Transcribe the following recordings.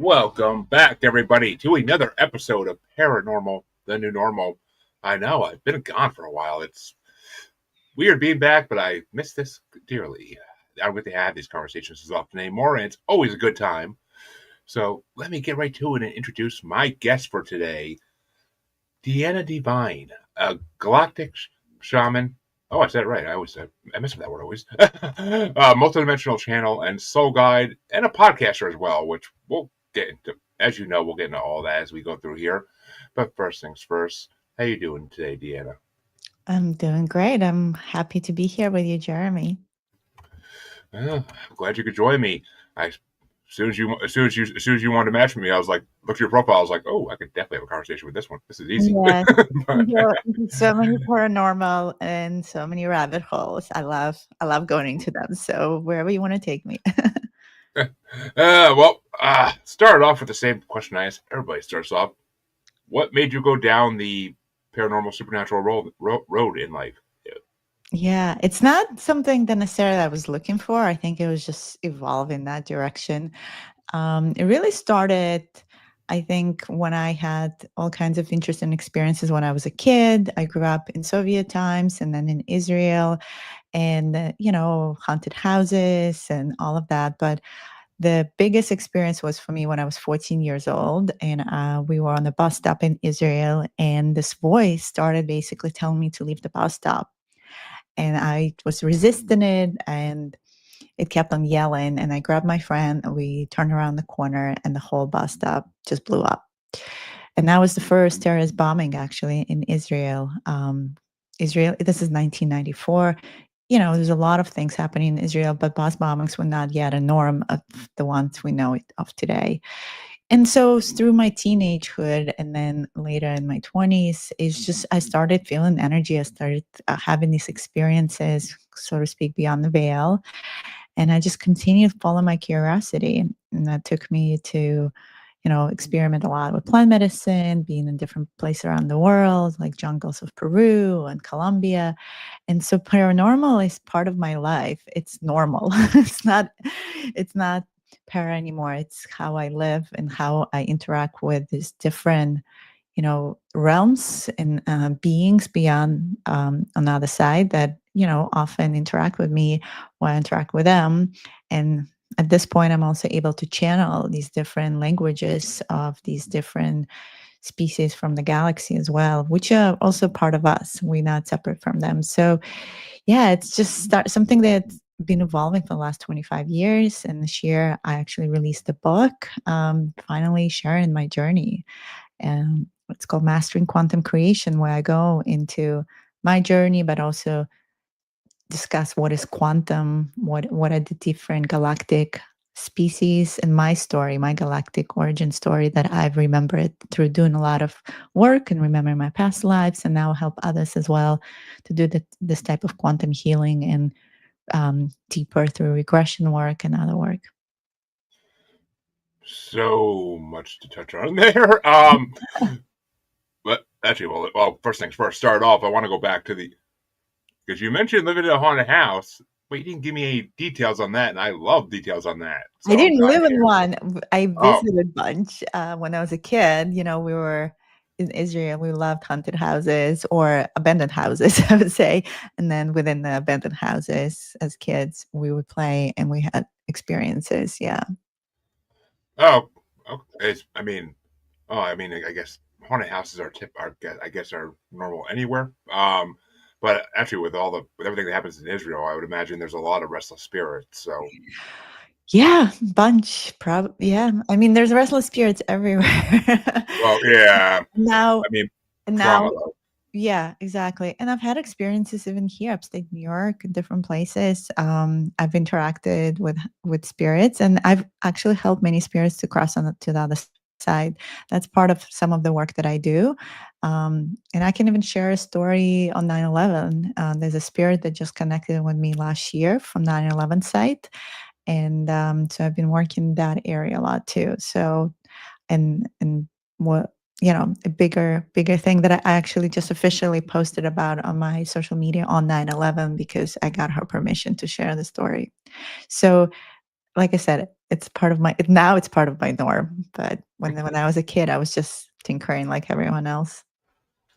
Welcome back, everybody, to another episode of Paranormal, the New Normal. I know I've been gone for a while. It's weird being back, but I miss this dearly. I don't get to have these conversations as often anymore, and it's always a good time. So let me get right to it and introduce my guest for today, Deanna Divine, a Galactic Shaman. Oh, I said it right. I mess up that word always. Multidimensional Channel and Soul Guide, and a podcaster as well, which we'll get into. As you know, we'll get into all that as we go through here. But first things first, how you doing today, Deanna? I'm doing great. I'm happy to be here with you, Jeremy. I'm glad you could join me. As soon as you wanted to match with me, I was like, looked at your profile. I was like, oh, I could definitely have a conversation with this one. This is easy. Yes, But, so many paranormal and so many rabbit holes. I love going into them. So wherever you want to take me. start off with the same question I ask everybody starts off. What made you go down the paranormal supernatural road in life? Yeah, it's not something that necessarily I was looking for. I think it was just evolve in that direction. It really started, I think, when I had all kinds of interesting experiences when I was a kid. I grew up in Soviet times and then in Israel and, haunted houses and all of that. But the biggest experience was for me when I was 14 years old, and we were on the bus stop in Israel, and this voice started basically telling me to leave the bus stop. And I was resisting it, and it kept on yelling. And I grabbed my friend, and we turned around the corner, and the whole bus stop just blew up. And that was the first terrorist bombing, actually, in Israel. Israel, this is 1994. There's a lot of things happening in Israel, but bus bombings were not yet a norm of the ones we know it of today. And so through my teenagehood and then later in my 20s, it's just I started feeling energy. I started having these experiences, so to speak, beyond the veil. And I just continued to follow my curiosity. And that took me to experiment a lot with plant medicine, being in different places around the world, like jungles of Peru and Colombia. And so paranormal is part of my life. It's normal. It's not para anymore. It's how I live and how I interact with these different, realms and beings beyond on the other side that, often interact with me or I interact with them. And at this point, I'm also able to channel these different languages of these different species from the galaxy as well, which are also part of us. We're not separate from them. So, yeah, it's just something that's been evolving for the last 25 years. And this year, I actually released a book, finally sharing my journey. It's called Mastering Quantum Creation, where I go into my journey, but also discuss what is quantum, what are the different galactic species, and my story, my galactic origin story that I've remembered through doing a lot of work and remembering my past lives, and now help others as well to do this type of quantum healing and deeper through regression work and other work. So much to touch on there. But actually, first things first. Start off. I want to go back to the because you mentioned living in a haunted house, but you didn't give me any details on that, and I love details on that. I So I'm didn't glad live to in hear. one. I Oh, visited a bunch when I was a kid. We were in Israel. We loved haunted houses or abandoned houses, I would say. And then within the abandoned houses, as kids, we would play and we had experiences. Yeah. oh, I guess haunted houses I guess are normal anywhere. But actually, with everything that happens in Israel, I would imagine there's a lot of restless spirits. So, Yeah, bunch. Yeah. I mean, there's restless spirits everywhere. well, yeah. now, I mean, now, trauma though. yeah, exactly. And I've had experiences even here, upstate New York, in different places. I've interacted with spirits, and I've actually helped many spirits to cross to the other side. That's part of some of the work that I do. And I can even share a story on 9/11. There's a spirit that just connected with me last year from 9/11 site. And so I've been working in that area a lot too. So and what a bigger thing that I actually just officially posted about on my social media on 9/11 because I got her permission to share the story. So like I said, it's part of my now it's part of my norm. But when I was a kid, I was just tinkering like everyone else.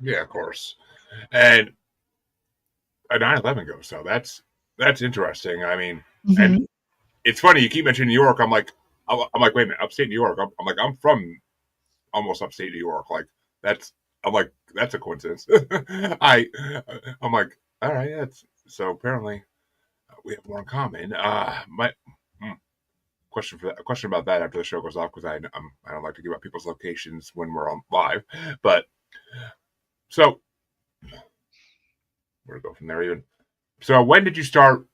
Yeah, of course. And a 9/11 goes, so that's interesting. I mean, and Hmm. it's funny you keep mentioning New York. I'm like, wait a minute, upstate New York. I'm like, I'm from almost upstate New York. Like that's I'm like that's a coincidence. I I'm like, all right, that's so apparently we have more in common. My hmm, a question about that after the show goes off because I don't like to give out people's locations when we're on live, but so where to go from there even. So when did you start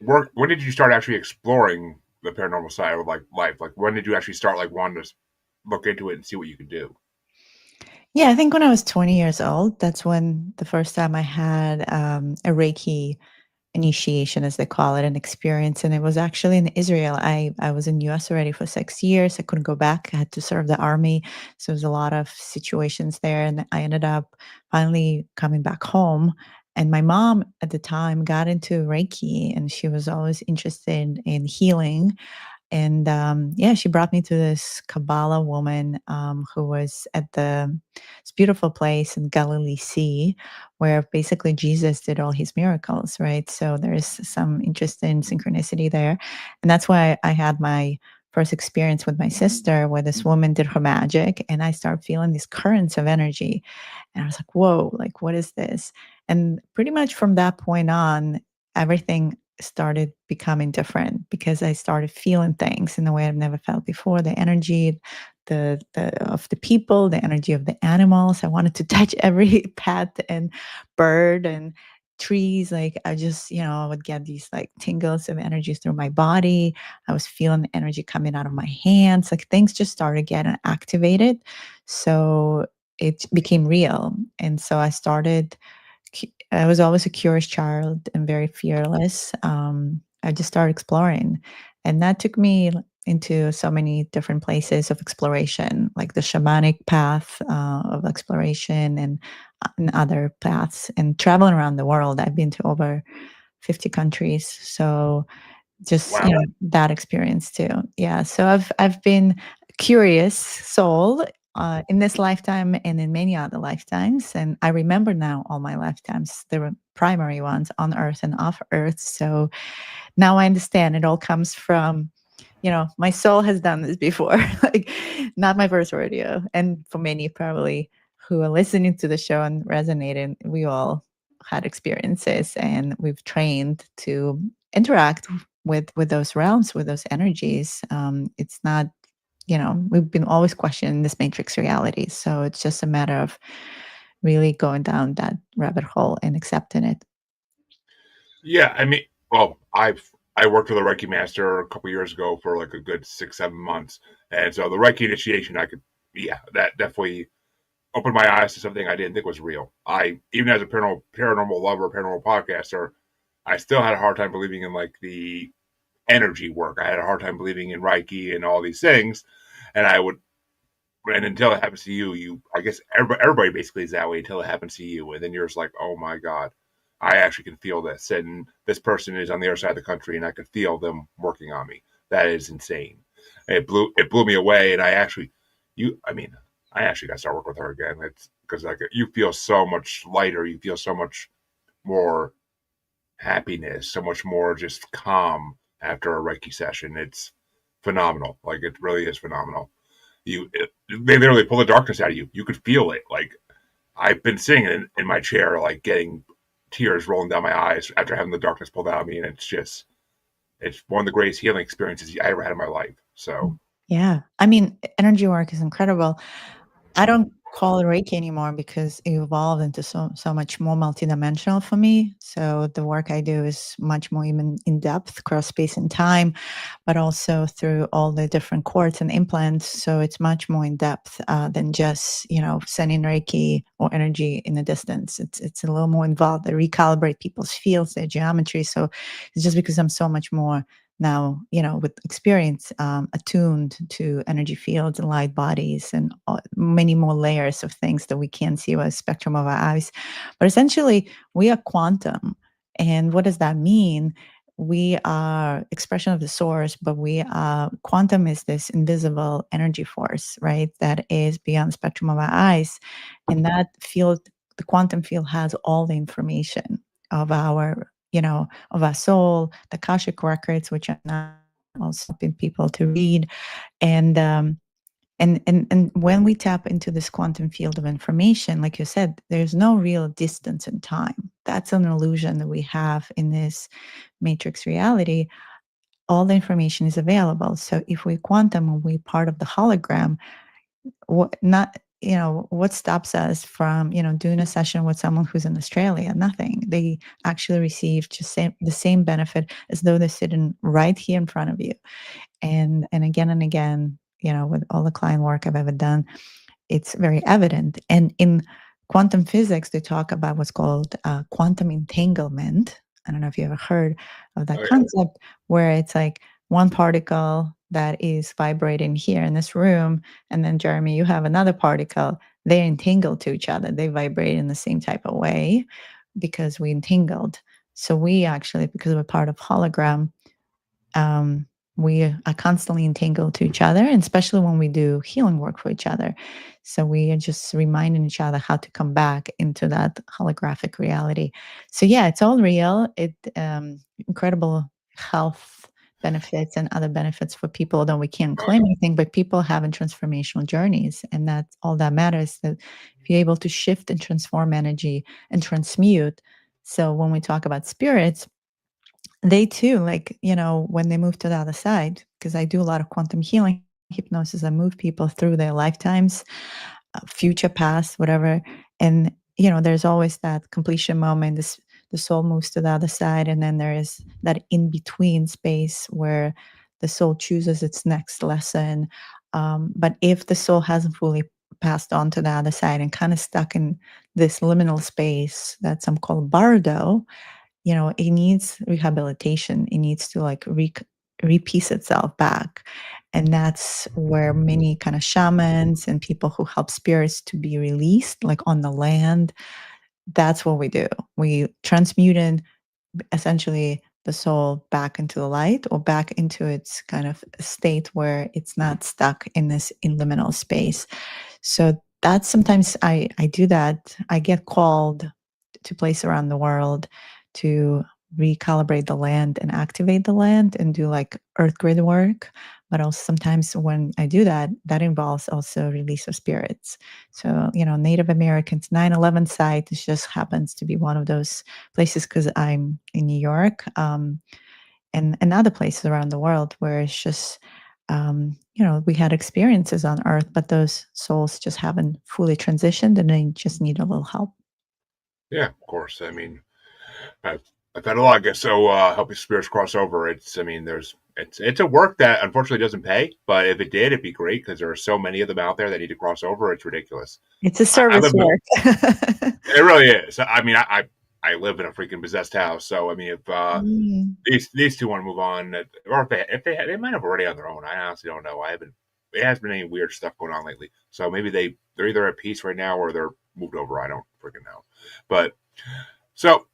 work? When did you start actually exploring the paranormal side of like life? Like when did you actually start like wanting to look into it and see what you could do? Yeah, I think when I was 20 years old, that's when the first time I had a Reiki initiation, as they call it, an experience. And it was actually in Israel. I was in US already for 6 years. I couldn't go back. I had to serve the army. So there was a lot of situations there. And I ended up finally coming back home. And my mom at the time got into Reiki and she was always interested in healing. And yeah, she brought me to this Kabbalah woman who was at this beautiful place in Galilee Sea, where basically Jesus did all his miracles, right? So there's some interesting synchronicity there. And that's why I had my first experience with my sister, where this woman did her magic, and I started feeling these currents of energy. And I was like, whoa, like, what is this? And pretty much from that point on, everything started becoming different because I started feeling things in a way I've never felt before. The energy, the of the people, the energy of the animals. I wanted to touch every pet and bird and trees. Like I just, I would get these like tingles of energy through my body. I was feeling the energy coming out of my hands. Like things just started getting activated. So it became real. And so I was always a curious child and very fearless. I just started exploring, and that took me into so many different places of exploration, like the shamanic path of exploration, and other paths, and traveling around the world. I've been to over 50 countries, so just, Wow. that experience too. Yeah, so I've been a curious soul, in this lifetime and in many other lifetimes, and I remember now all my lifetimes, the primary ones on Earth and off Earth, so now I understand it all comes from, my soul has done this before, like, not my first rodeo, and for many probably who are listening to the show and resonating, we all had experiences, and we've trained to interact with those realms, with those energies. It's not, we've been always questioning this matrix reality. So it's just a matter of really going down that rabbit hole and accepting it. Yeah, I mean, well, I worked with a Reiki master a couple years ago for like a good 6 7 months, and so the Reiki initiation, yeah, that definitely opened my eyes to something I didn't think was real. I even as a paranormal lover, paranormal podcaster, I still had a hard time believing in like the energy work. I had a hard time believing in Reiki and all these things, and I would. And until it happens to you, I guess everybody basically is that way until it happens to you, and then you're just like, oh my god, I actually can feel this, and this person is on the other side of the country, and I can feel them working on me. That is insane. It blew me away, and I mean, I actually got to start working with her again. It's because like you feel so much lighter, you feel so much more happiness, so much more just calm after a Reiki session. It's phenomenal. Like it really is phenomenal. They literally pull the darkness out of you. You could feel it. Like I've been sitting in my chair, like getting tears rolling down my eyes after having the darkness pulled out of me, and it's one of the greatest healing experiences I ever had in my life. So Yeah. I mean, energy work is incredible. I don't call it Reiki anymore because it evolved into so much more multidimensional for me. So the work I do is much more even in depth, across space and time, but also through all the different cords and implants. So it's much more in depth than just sending Reiki or energy in the distance. It's a little more involved. I recalibrate people's fields, their geometry. So it's just because I'm so much more now, with experience, attuned to energy fields and light bodies and many more layers of things that we can't see with a spectrum of our eyes. But essentially, we are quantum. And what does that mean? we are expression of the source, but we are quantum is this invisible energy force, right? That is beyond the spectrum of our eyes. And that field, the quantum field has all the information of our, of our soul, the Akashic records, which are now also helping people to read. And and when we tap into this quantum field of information, like you said, there's no real distance in time. That's an illusion that we have in this matrix reality. All the information is available. So if we quantum and we part of the hologram, what not what stops us from doing a session with someone who's in Australia? Nothing. They actually receive just the same benefit as though they're sitting right here in front of you. And again, with all the client work I've ever done, it's very evident. And in quantum physics, they talk about what's called quantum entanglement. I don't know if you ever heard of that Oh yeah. concept, where it's like one particle that is vibrating here in this room, and then Jeremy, you have another particle. They entangle to each other. They vibrate in the same type of way because we entangled. So we actually, because we're part of hologram, um, we are constantly entangled to each other, and especially when we do healing work for each other. So we are just reminding each other how to come back into that holographic reality. So yeah, it's all real. It incredible health benefits and other benefits for people, although we can't Oh claim anything, but people having transformational journeys. And that's all that matters, that if you're able to shift and transform energy and transmute. So when we talk about spirits, they too, like, when they move to the other side, because I do a lot of quantum healing hypnosis, I move people through their lifetimes, future, past, whatever. And, there's always that completion moment. The soul moves to the other side. And then there is that in between space where the soul chooses its next lesson. But if the soul hasn't fully passed on to the other side and kind of stuck in this liminal space that some call bardo, it needs rehabilitation. It needs to like repiece itself back. And that's where many kind of shamans and people who help spirits to be released, like on the land, that's what we do. We transmute in essentially the soul back into the light, or back into its kind of state where it's not stuck in this liminal space. So that's sometimes I do that. I get called to place around the world to recalibrate the land and activate the land and do like earth grid work. But also sometimes when I do that, that involves also release of spirits. So, Native Americans, 9/11 site, it just happens to be one of those places because I'm in New York, and other places around the world where it's just, we had experiences on earth, but those souls just haven't fully transitioned and they just need a little help. yeah, of course. I mean, I've, I've had a lot. I guess so. Helping spirits cross over. It's. I mean, it's a work that unfortunately doesn't pay. But if it did, it'd be great because there are so many of them out there that need to cross over. It's ridiculous. It's a I service live. work. It really is. I mean, I live in a freaking possessed house. So I mean, if Mm. these two want to move on, or if they might have already on their own. I honestly don't know. I haven't. It hasn't been any weird stuff going on lately. So maybe they're either at peace right now or they're moved over. I don't freaking know. But so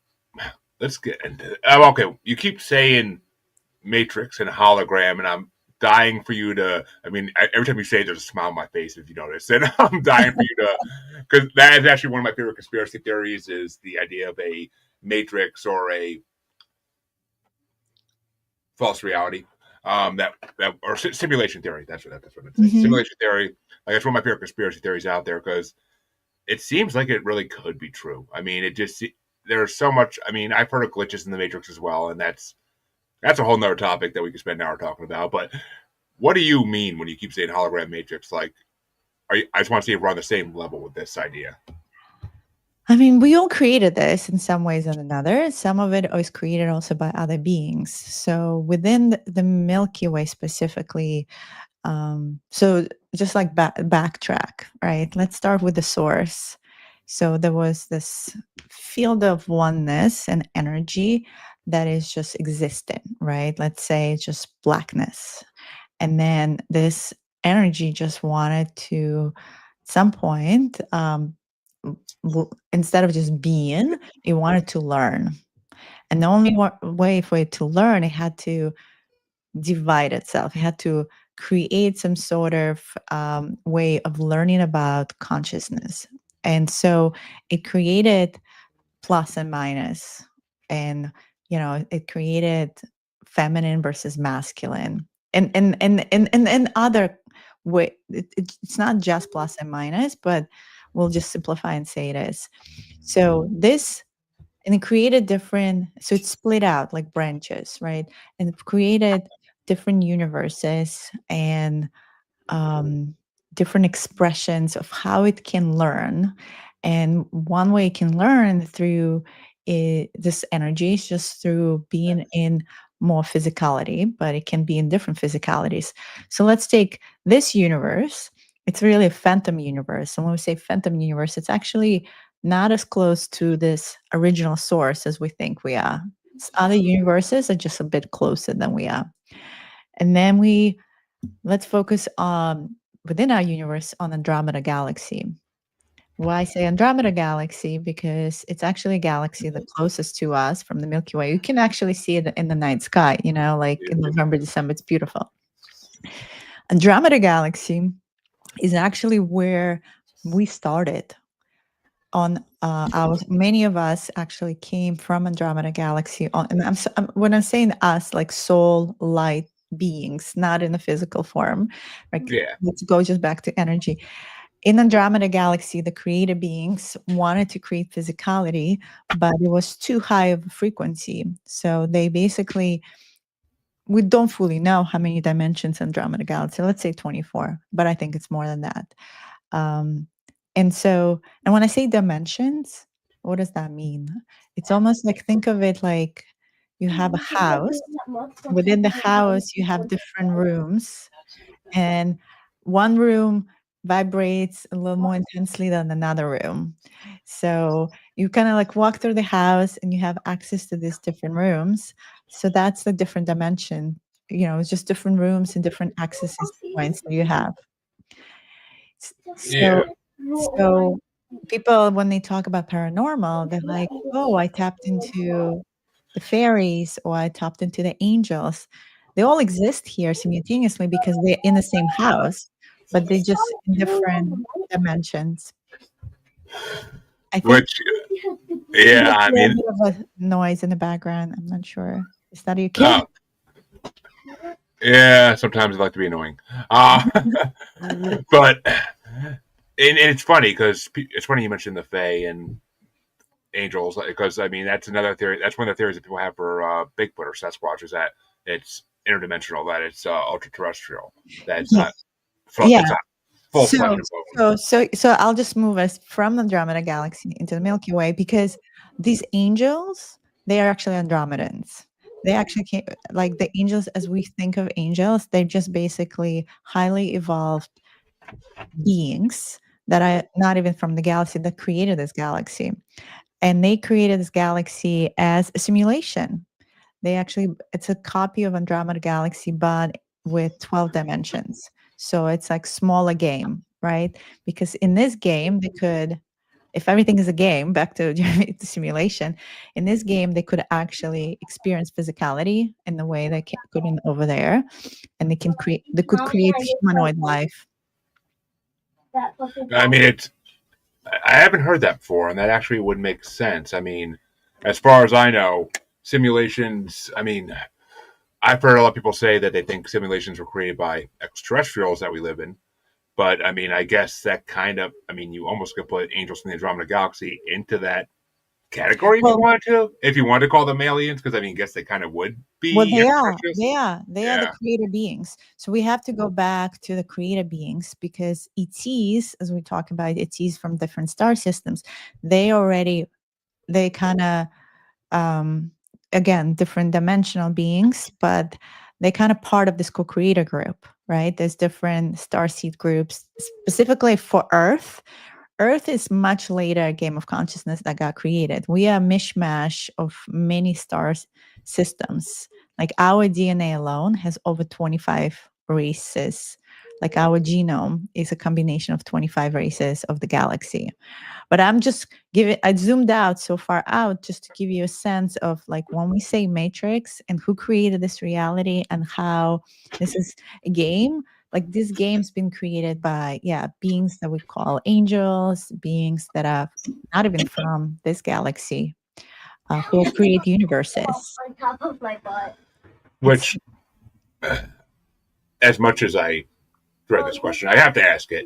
let's get into it. Okay, you keep saying Matrix and hologram, and I'm dying for you to. I mean, every time you say it, there's a smile on my face, if you notice, and I'm dying for you to, because that is actually one of my favorite conspiracy theories. Is the idea of a Matrix or a false reality. That or simulation theory. That's what I'm saying. Mhm. Simulation theory. Like that's one of my favorite conspiracy theories out there because it seems like it really could be true. I mean, it just there's so much. I mean, I've heard of glitches in the Matrix as well, and that's a whole nother topic that we could spend an hour talking about. But what do you mean when you keep saying hologram Matrix? Like, I just want to see if we're on the same level with this idea. I mean, we all created this in some ways and another. Some of it was created also by other beings. So within the Milky Way specifically, so just like backtrack, right? Let's start with the source. So there was this field of oneness and energy that is just existent, right? Let's say it's just blackness. And then this energy just wanted to, at some point, instead of just being, it wanted to learn. And the only way for it to learn, it had to divide itself. It had to create some sort of way of learning about consciousness. And so it created plus and minus, and it created feminine versus masculine, and other way. It's not just plus and minus, but we'll just simplify and say it is. So this, and it created different, so it's split out like branches, right? And it created different universes and um, different expressions of how it can learn. And one way it can learn through this energy is just through being in more physicality, but it can be in different physicalities. So let's take this universe. It's really a phantom universe. And when we say phantom universe, it's actually not as close to this original source as we think we are. Other universes are just a bit closer than we are. And then let's focus on within our universe on Andromeda Galaxy. Why I say Andromeda Galaxy? Because it's actually a galaxy the closest to us from the Milky Way. You can actually see it in the night sky, like in November, December. It's beautiful. Andromeda Galaxy is actually where we started on many of us actually came from Andromeda Galaxy and when I'm saying us, like soul light beings, not in a physical form. Like, Yeah. let's go just back to energy. In Andromeda Galaxy, the creator beings wanted to create physicality, but it was too high of a frequency. So they basically, we don't fully know how many dimensions Andromeda Galaxy. Let's say 24, but I think it's more than that. Um, and when I say dimensions, what does that mean? It's almost like, think of it like you have a house. Within the house, you have different rooms, and one room vibrates a little more intensely than another room. So you kind of like walk through the house and you have access to these different rooms. So that's the different dimension. It's just different rooms and different accesses points that you have. Yeah. So so people, when they talk about paranormal, they're like, "Oh, I tapped into the fairies or I tapped into the angels." They all exist here simultaneously because they're in the same house, but they just in different dimensions. I think Which, yeah, you I hear a mean, bit of a noise in the background. I'm not sure. Is that your kid? oh, yeah, sometimes I like to be annoying. Uh, but, and it's funny because it's funny you mentioned the Fae and angels, because, I mean, that's another theory. That's one of the theories that people have for Bigfoot or Sasquatch, is that it's interdimensional, that it's ultra terrestrial, that it's Yeah. not, Yeah. it's not full flesh So and bone. so I'll just move us from the Andromeda Galaxy into the Milky Way, because these angels, they are actually Andromedans. They actually came, like the angels as we think of angels, they're just basically highly evolved beings that are not even from the galaxy, that created this galaxy. And they created this galaxy as a simulation. It's a copy of Andromeda Galaxy, but with 12 dimensions. So it's like smaller game, right? Because in this game, if everything is a game, back to the simulation, in this game, they could actually experience physicality in the way they couldn't over there. And they could create humanoid life. I mean, I haven't heard that before, and that actually would make sense. I mean, as far as I know, simulations, I mean, I've heard a lot of people say that they think simulations were created by extraterrestrials that we live in. But I mean, I guess that kind of, I mean, you almost could put Angels from the Andromeda Galaxy into that category if you Well, wanted to. If you wanted to call them aliens, because I mean, I guess they kind of would Well, be they are. extraterrestrials. They are the Yeah. creator beings. So we have to go back to the creator beings, because ETs, as we talk about ETs from different star systems, they kind of, um, again, different dimensional beings, but they kind of part of this co-creator group, right? There's different star seed groups specifically for Earth. Earth is much later a game of consciousness that got created. We are a mishmash of many stars systems. Like our DNA alone has over 25 races. Like our genome is a combination of 25 races of the galaxy. But I'm just giving, I zoomed out so far out just to give you a sense of like when we say matrix and who created this reality and how this is a game. Like this game's been created by, yeah, beings that we call angels, beings that are not even from this galaxy, who create universes. On top of my butt. It's Which, as much as I dread this question, I have to ask it.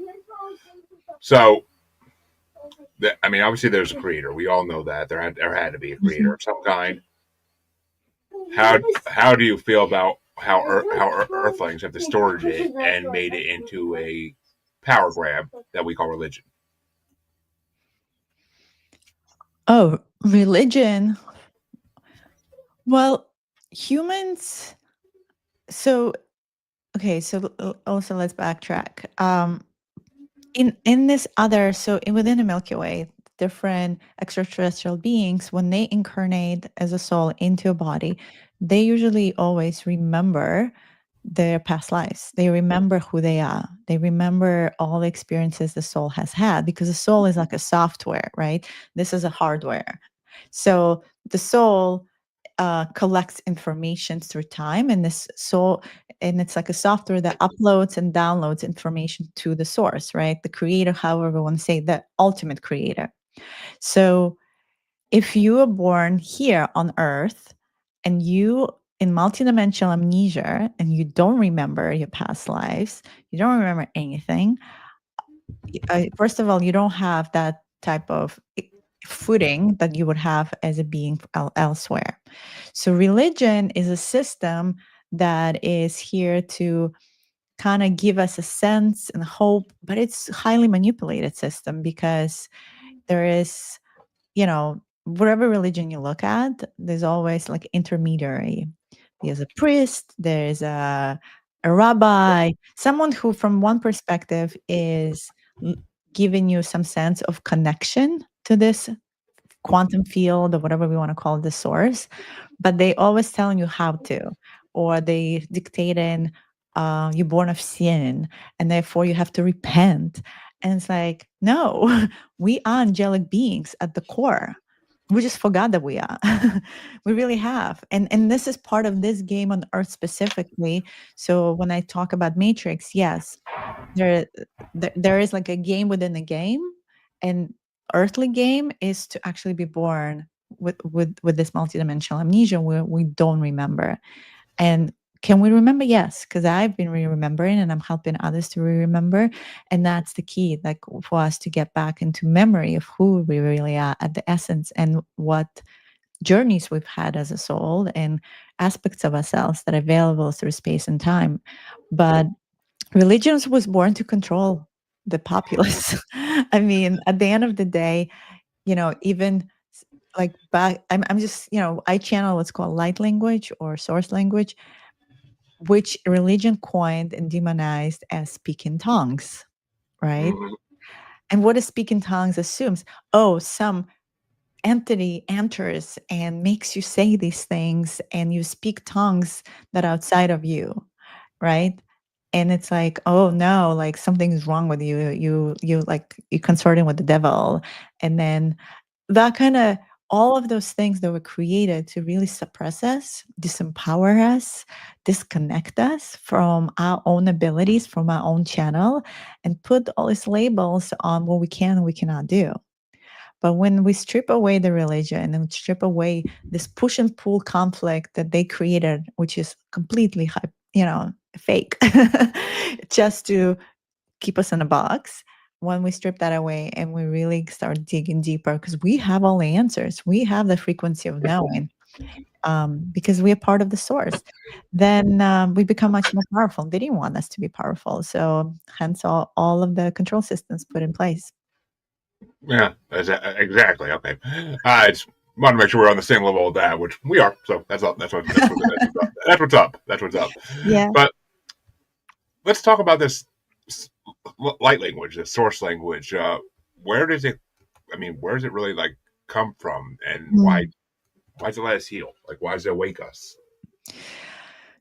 So, I mean, obviously, there's a creator. We all know that there had to be a creator of some kind. How do you feel about how Earthlings have distorted it and made it into a power grab that we call religion? oh, religion. Well, humans. So okay, so also let's backtrack. In this other, within the Milky Way, different extraterrestrial beings, when they incarnate as a soul into a body, they usually always remember their past lives. They remember who they are. They remember all the experiences the soul has had, because the soul is like a software, right? This is a hardware. So the soul collects information through time, and this soul, and it's like a software that uploads and downloads information to the source, right? The creator, however we want to say, the ultimate creator. So if you are born here on Earth and you in multidimensional amnesia and you don't remember your past lives, you don't remember anything, first of all, you don't have that type of footing that you would have as a being elsewhere. So religion is a system that is here to kind of give us a sense and hope, but it's highly manipulated system because there is, whatever religion you look at, there's always like intermediary. There's a priest, there's a rabbi, someone who from one perspective is l- giving you some sense of connection to this quantum field or whatever we want to call the source, but they always telling you how to, or they dictating, you're born of sin and therefore you have to repent. And it's like, no, we are angelic beings at the core. We just forgot that we are. We really have. And this is part of this game on Earth specifically. So when I talk about Matrix, yes, there there is like a game within a game, and earthly game is to actually be born with this multidimensional amnesia where we don't remember. And can we remember? Yes, because I've been remembering and I'm helping others to remember. And that's the key, like for us to get back into memory of who we really are at the essence and what journeys we've had as a soul and aspects of ourselves that are available through space and time. But religions was born to control the populace. I mean, at the end of the day, even like back, I'm just, I channel what's called light language or source language, which religion coined and demonized as speaking tongues, right? Mm-hmm. And what does speaking tongues assumes? Oh, some entity enters and makes you say these things and you speak tongues that are outside of you, right? And it's like, oh no, like something's wrong with you. You consorting with the devil. And then that kind of, all of those things that were created to really suppress us, disempower us, disconnect us from our own abilities, from our own channel, and put all these labels on what we can and we cannot do. But when we strip away the religion and strip away this push and pull conflict that they created, which is completely, fake, just to keep us in a box, when we strip that away and we really start digging deeper, because we have all the answers, we have the frequency of knowing, because we are part of the source, then we become much more powerful. They didn't want us to be powerful. So hence all of the control systems put in place. Yeah, exactly. Okay, I just want to make sure we're on the same level with that, which we are. So that's up. That's what's up. That's what's up. Yeah. But let's talk about this light language, the source language. Where does it? I mean, where does it really like come from, and why? Mm. Why does it let us heal? Like, why does it wake us?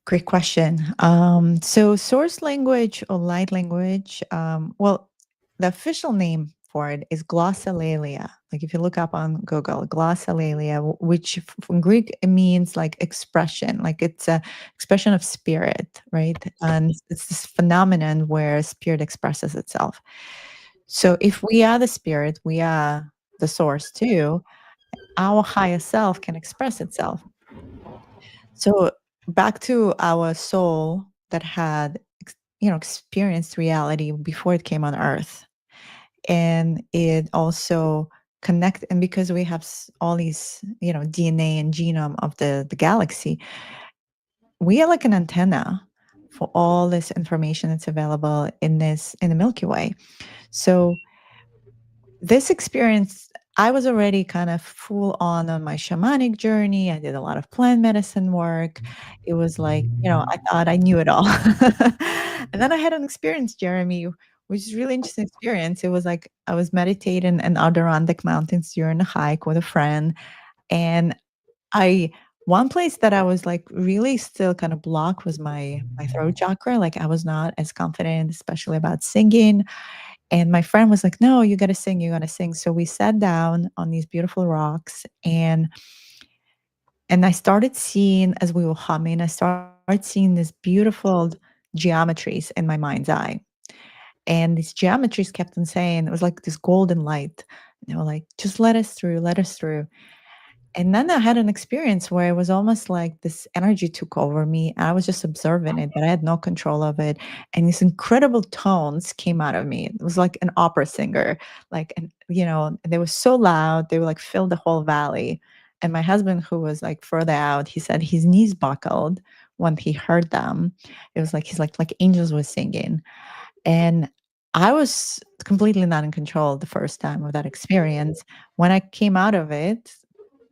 Great question. So, source language or light language, well, the official name for it is glossolalia. Like if you look up on Google, glossolalia, which from Greek it means like expression, like it's a expression of spirit, right? And it's this phenomenon where spirit expresses itself. So if we are the spirit, we are the source too. Our higher self can express itself. So back to our soul that had, experienced reality before it came on Earth, and it also connect. And because we have all these, DNA and genome of the galaxy, we are like an antenna for all this information that's available in the Milky Way. So this experience, I was already kind of full on my shamanic journey. I did a lot of plant medicine work. It was like, I thought I knew it all. And then I had an experience, Jeremy, which is really interesting experience. It was like I was meditating in Adirondack Mountains during a hike with a friend. And I one place that I was like really still kind of blocked was my throat chakra. Like I was not as confident, especially about singing. And my friend was like, "No, you gotta sing, you gotta sing." So we sat down on these beautiful rocks, and I started seeing, as we were humming, I started seeing these beautiful geometries in my mind's eye. And these geometries kept on saying, it was like this golden light. And they were like, "Just let us through, let us through." And then I had an experience where it was almost like this energy took over me. I was just observing it, but I had no control of it. And these incredible tones came out of me. It was like an opera singer, like, and they were so loud. They were like filled the whole valley. And my husband, who was like further out, he said his knees buckled when he heard them. It was like he's like angels were singing. And I was completely not in control the first time of that experience. When I came out of it,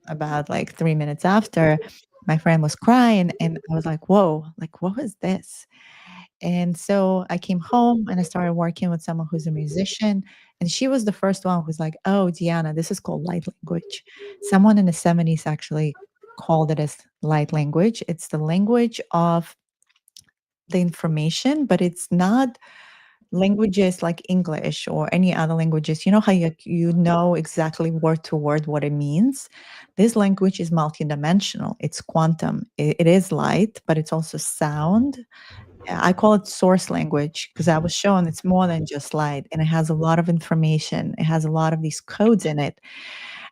about like 3 minutes after, my friend was crying, and I was like, "Whoa, like, what was this?" And so I came home and I started working with someone who's a musician, and she was the first one who's like, "Oh, Diana, this is called light language." Someone in the 70s actually called it as light language. It's the language of the information, but it's not languages like English or any other languages. You know how you know exactly word to word what it means? This language is multidimensional. It's quantum. It is light, but it's also sound. I call it source language because I was shown it's more than just light, and it has a lot of information. It has a lot of these codes in it.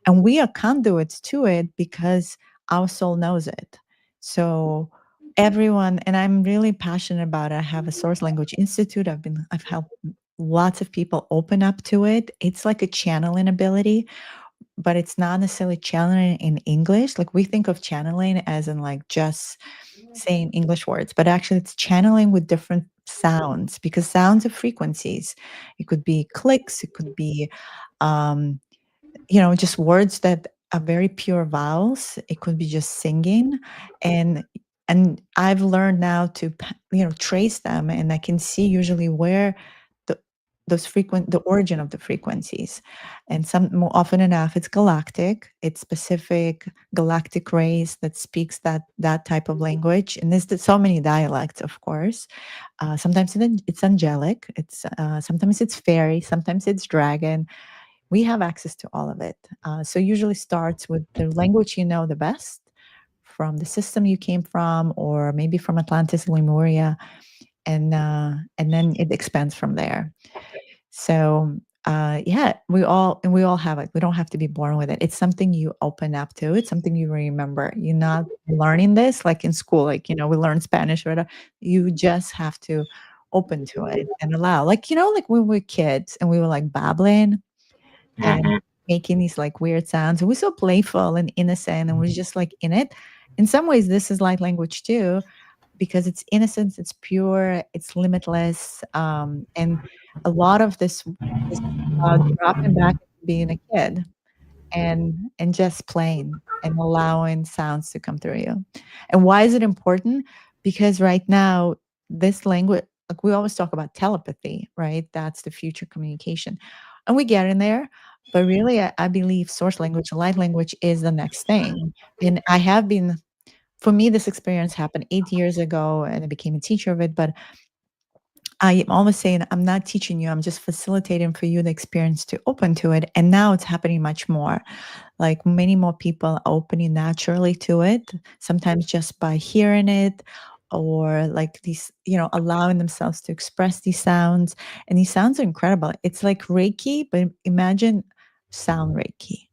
And we are conduits to it because our soul knows it. So everyone, and I'm really passionate about it. I have a source language institute. I've helped lots of people open up to it. It's like a channeling ability, but it's not necessarily channeling in English. Like we think of channeling as in like just saying English words, but actually it's channeling with different sounds, because sounds are frequencies. It could be clicks, it could be um just words that are very pure vowels. It could be just singing, and I've learned now to trace them, and I can see usually where the the origin of the frequencies. And some more often enough, it's galactic. It's specific galactic race that speaks that type of language. And there's so many dialects, of course. Sometimes it's angelic. It's sometimes it's fairy. Sometimes it's dragon. We have access to all of it. So usually starts with the language you know the best from the system you came from, or maybe from Atlantis, Lemuria, and then it expands from there. So yeah, we all have it. We don't have to be born with it. It's something you open up to. It's something you remember. You're not learning this like in school, like we learn Spanish or whatever. You just have to open to it and allow. Like like when we were kids and we were like babbling and Hmm. making these like weird sounds. And we're so playful and innocent and we're just like in it. In some ways, this is light language too, because it's innocence, it's pure, it's limitless. And a lot of this is about dropping back into being a kid and just playing and allowing sounds to come through you. And why is it important? Because right now, this language, like we always talk about telepathy, right? That's the future communication. And we get in there, but really, I believe source language, light language is the next thing. And I have been, for me, this experience happened 8 years ago and I became a teacher of it. But I'm always saying, I'm not teaching you, I'm just facilitating for you the experience to open to it. And now it's happening much more. Like many more people are opening naturally to it, sometimes just by hearing it or like these, allowing themselves to express these sounds. And these sounds are incredible. It's like Reiki, but imagine sound Reiki.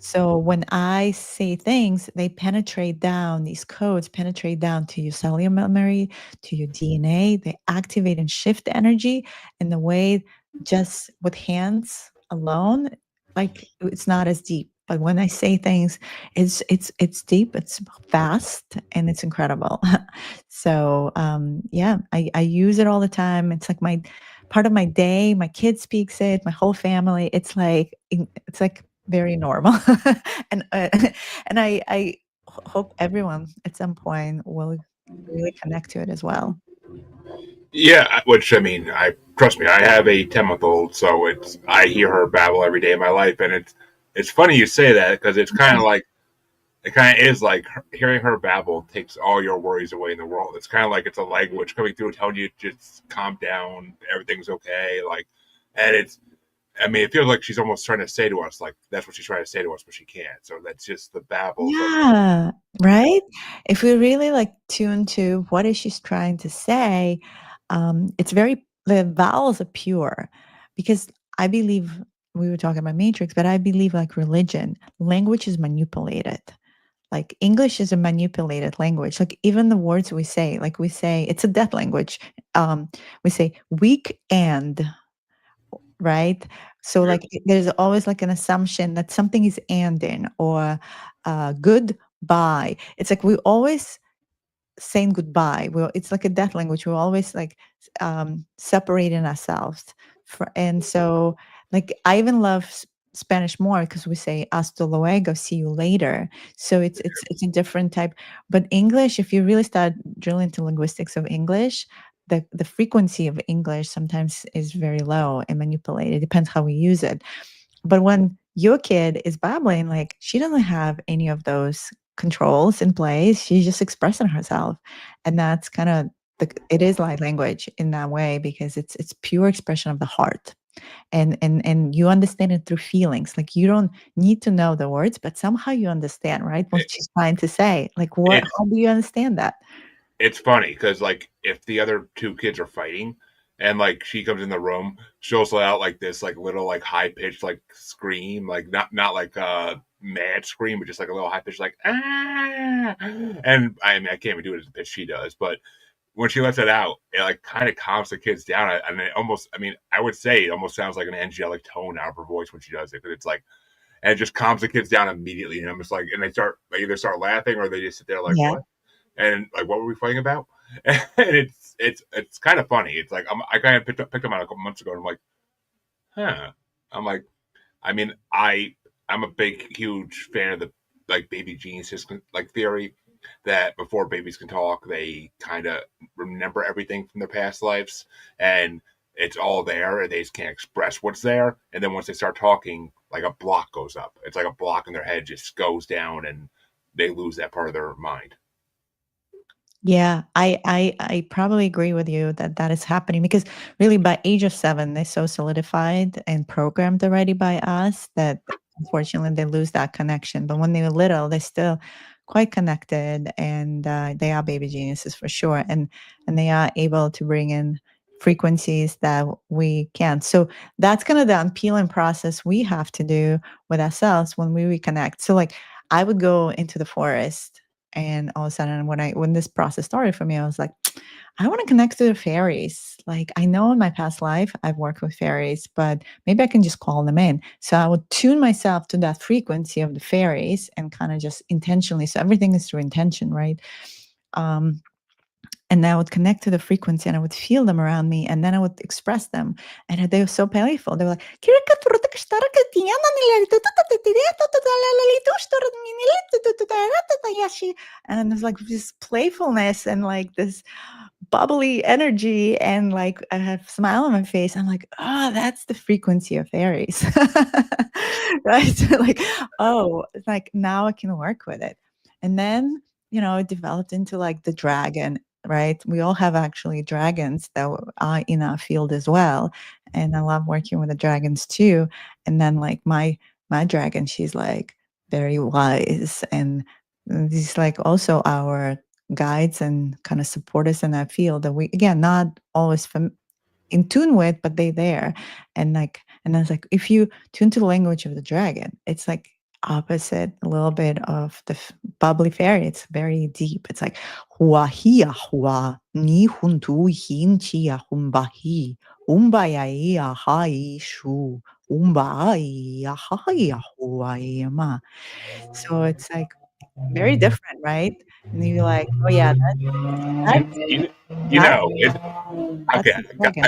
So when I say things, they penetrate down, these codes penetrate down to your cellular memory, to your DNA. They activate and shift the energy in the way just with hands alone, like it's not as deep. But when I say things, it's deep, it's fast, and it's incredible. So yeah, I use it all the time. It's like my part of my day. My kid speaks it, my whole family. It's like very normal. and and hope everyone at some point will really connect to it as well. Yeah, which I mean, I trust me, I have a 10-month-old, so it's I hear her babble every day of my life, and it's funny you say that because it's kind of like it kind of is like hearing her babble takes all your worries away in the world. It's kind of like it's a language coming through telling you just calm down, everything's okay. Like, and it's I mean, it feels like she's almost trying to say to us, like that's what she's trying to say to us, but she can't. So that's just the babbles of Yeah, right? If we really like tune to what is she's trying to say, it's very the vowels are pure because I believe we were talking about matrix, but I believe like religion, language is manipulated. Like English is a manipulated language. Like even the words we say, like we say, it's a death language. We say weak and, right? So like there's always like an assumption that something is ending or goodbye. It's like we always saying goodbye. It's like a death language. We're always like separating ourselves. And so, like, I even love Spanish more because we say "hasta luego," see you later. So it's a different type. But English, if you really start drilling into linguistics of English, the frequency of English sometimes is very low and manipulated. It depends how we use it. But when your kid is babbling, like she doesn't have any of those controls in place. She's just expressing herself. And that's kind of it is light language in that way because it's pure expression of the heart. And you understand it through feelings. Like you don't need to know the words, but somehow you understand, right? What she's trying to say. Like what it's how do you understand that? it's funny because like if the other two kids are fighting and like she comes in the room, she'll let out like this like little like high pitched like scream, like not like a mad scream, but just like a little high pitched like ah. And I mean I can't even do it as a pitch she does, but when she lets it out, it like kind of calms the kids down, and it almost I mean I would say it almost sounds like an angelic tone out of her voice when she does it, because it's like and it just calms the kids down immediately, and I'm just like and they either start laughing or they just sit there like Yeah. what and like what were we fighting about? And it's kind of funny. It's like I kind of picked them out a couple months ago, and I'm like, huh. I'm like, I mean, I'm a big huge fan of the like baby geniuses like theory that before babies can talk, they kind of remember everything from their past lives, and it's all there, and they just can't express what's there. And then once they start talking, like a block goes up. It's like a block in their head just goes down, and they lose that part of their mind. Yeah, I probably agree with you that that is happening because really by age of 7, they're so solidified and programmed already by us that unfortunately they lose that connection. But when they were little, they're still quite connected and they are baby geniuses for sure. And they are able to bring in frequencies that we can't. So that's kind of the unpeeling process we have to do with ourselves when we reconnect. So like I would go into the forest and all of a sudden, when this process started for me, I was like, I want to connect to the fairies. Like I know in my past life I've worked with fairies, but maybe I can just call them in. So I would tune myself to that frequency of the fairies and kind of just intentionally. So everything is through intention, right? Um, and I would connect to the frequency and I would feel them around me and then I would express them. And they were so playful. They were like, and there's like this playfulness and like this bubbly energy and like I have a smile on my face. I'm like, oh, that's the frequency of fairies. Right? Like, oh, it's like now I can work with it. And then, it developed into like the dragon right? We all have actually dragons that are in our field as well, and I love working with the dragons too. And then like my dragon, she's like very wise, and these like also our guides and kind of support us in that field that we again not always in tune with, but they there. And like, and I was like, if you tune to the language of the dragon, it's like opposite a little bit of the bubbly fairy. It's very deep. It's like hua hia hua ni huntu hin chia humbahi umbaya ia hai shu umba hai hua ma. So it's like very different, right? And you're like, oh yeah, that's You, you that's know, it, that's okay, the dragon.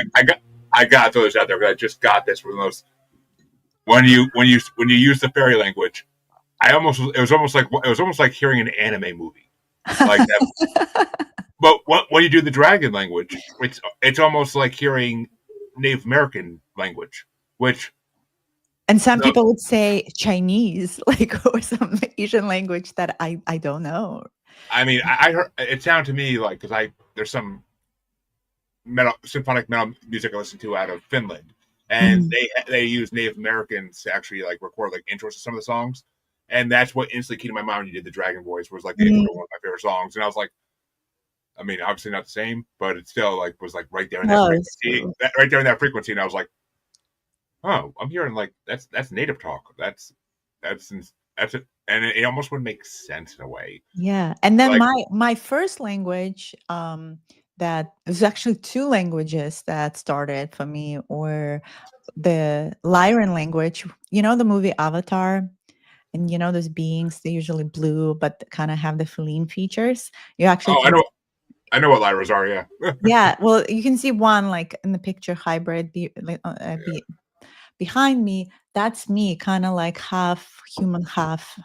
I got to throw this out there because I just got this from those when you use the fairy language. It was almost like hearing an anime movie like that. But when you do the dragon language, it's almost like hearing Native American language, which And some the people would say Chinese, like, or some Asian language that I don't know. I mean, I heard it sounded to me like because I there's some symphonic metal music I listen to out of Finland, and Mhm. they use Native Americans to actually like record like intros to some of the songs, and that's what instantly came to my mind when you did the dragon voice was like the intro Mm, to one of my favorite songs, and I was like, I mean, obviously not the same, but it still like was like right there in that close frequency, to. right there in that frequency, and I was like, oh, I'm hearing like that's native talk, that's that's it, and it almost would make sense in a way, Yeah, and then like my first language, that was actually 2 languages that started for me, or the Lyran language. You know the movie Avatar? And you know those beings, they're usually blue, but kinda have the feline features? You actually oh, can. I know what lyras are, yeah, Yeah, well, you can see one, like, in the picture hybrid behind me. That's me, kinda like half human, half,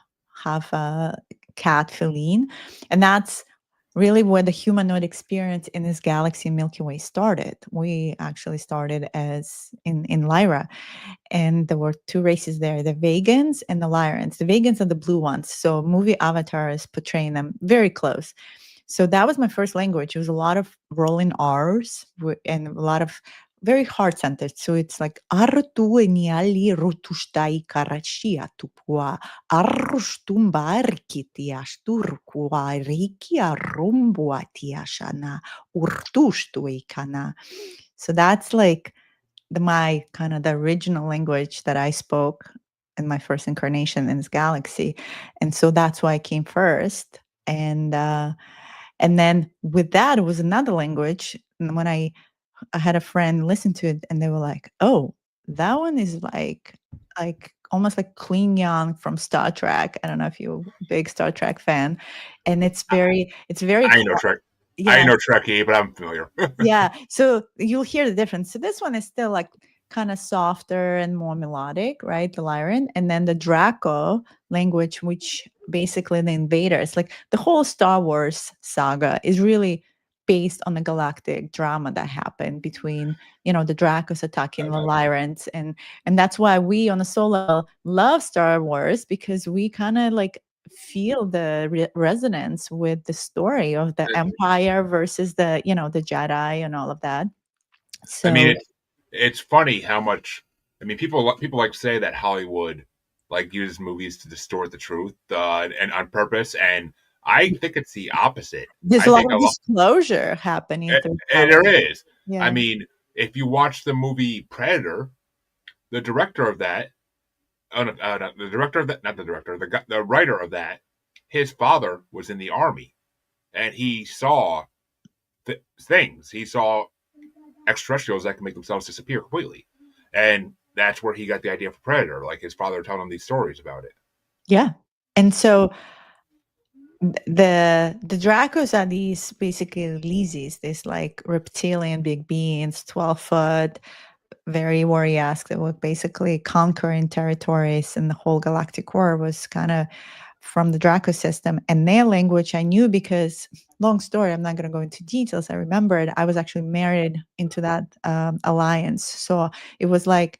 cat feline, and that's really where the humanoid experience in this galaxy Milky Way started. We actually started as in Lyra, and there were 2 races there, the Vegans and the Lyrans. The Vegans are the blue ones, so movie Avatar is portraying them very close. So that was my first language. It was a lot of rolling R's and a lot of very hard centers. So it's like artu eniali rutustai karachia tupua arustumba arkitia sturkua rikia rumbua tiashana urtustuikana. So that's like my kind of the original language that I spoke in my first incarnation in this galaxy. And so that's why I came first. And then with that, it was another language. And when I had a friend listen to it, and they were like, "Oh, that one is like almost like Klingon from Star Trek." I don't know if you're a big Star Trek fan, and it's very I ain't no Trek. I yeah. ain't no Trekkie, but I'm familiar. Yeah, so you'll hear the difference. So this one is still like kind of softer and more melodic, right? The Lyran, and then the Draco language, which basically the invaders, like the whole Star Wars saga, is really based on the galactic drama that happened between, the Dracos attacking the Lyrans, and that's why we on the soul level love Star Wars, because we kind of like feel the resonance with the story of the empire versus the Jedi and all of that. I mean, So it's funny how much. I mean, people like to say that Hollywood like uses movies to distort the truth and on purpose, and I think it's the opposite. there's I a lot think of disclosure happening through and there Hollywood. is. I Yeah. mean, if you watch the movie Predator, the director of that, the director of that, not the director, the writer of that, his father was in the army, and he saw things. He saw extraterrestrials that can make themselves disappear completely, and that's where he got the idea for Predator. Like his father telling him these stories about it. Yeah. And so the Dracos are these basically Lizzies, these like reptilian big beings, 12-foot, very warrior-esque, that were basically conquering territories, and the whole galactic war was kind of from the Draco system. And their language I knew because, long story, I'm not going to go into details. I remembered I was actually married into that alliance. So it was like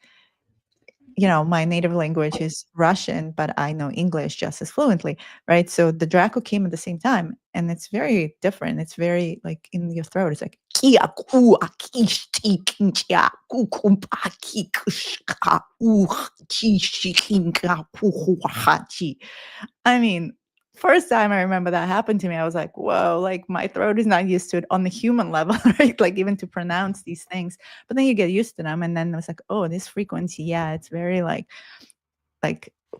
my native language is Russian, but I know English just as fluently, right? So the Draco came at the same time, and it's very different. It's very like in your throat. It's like kia ku akish ti kincha ku kumpa ki kushka u chi shi kinka ku hachi. I mean, first time I remember that happened to me, I was like, whoa, like my throat is not used to it on the human level, right? Like even to pronounce these things. But then you get used to them. And then I was like, oh, this frequency, yeah, it's very like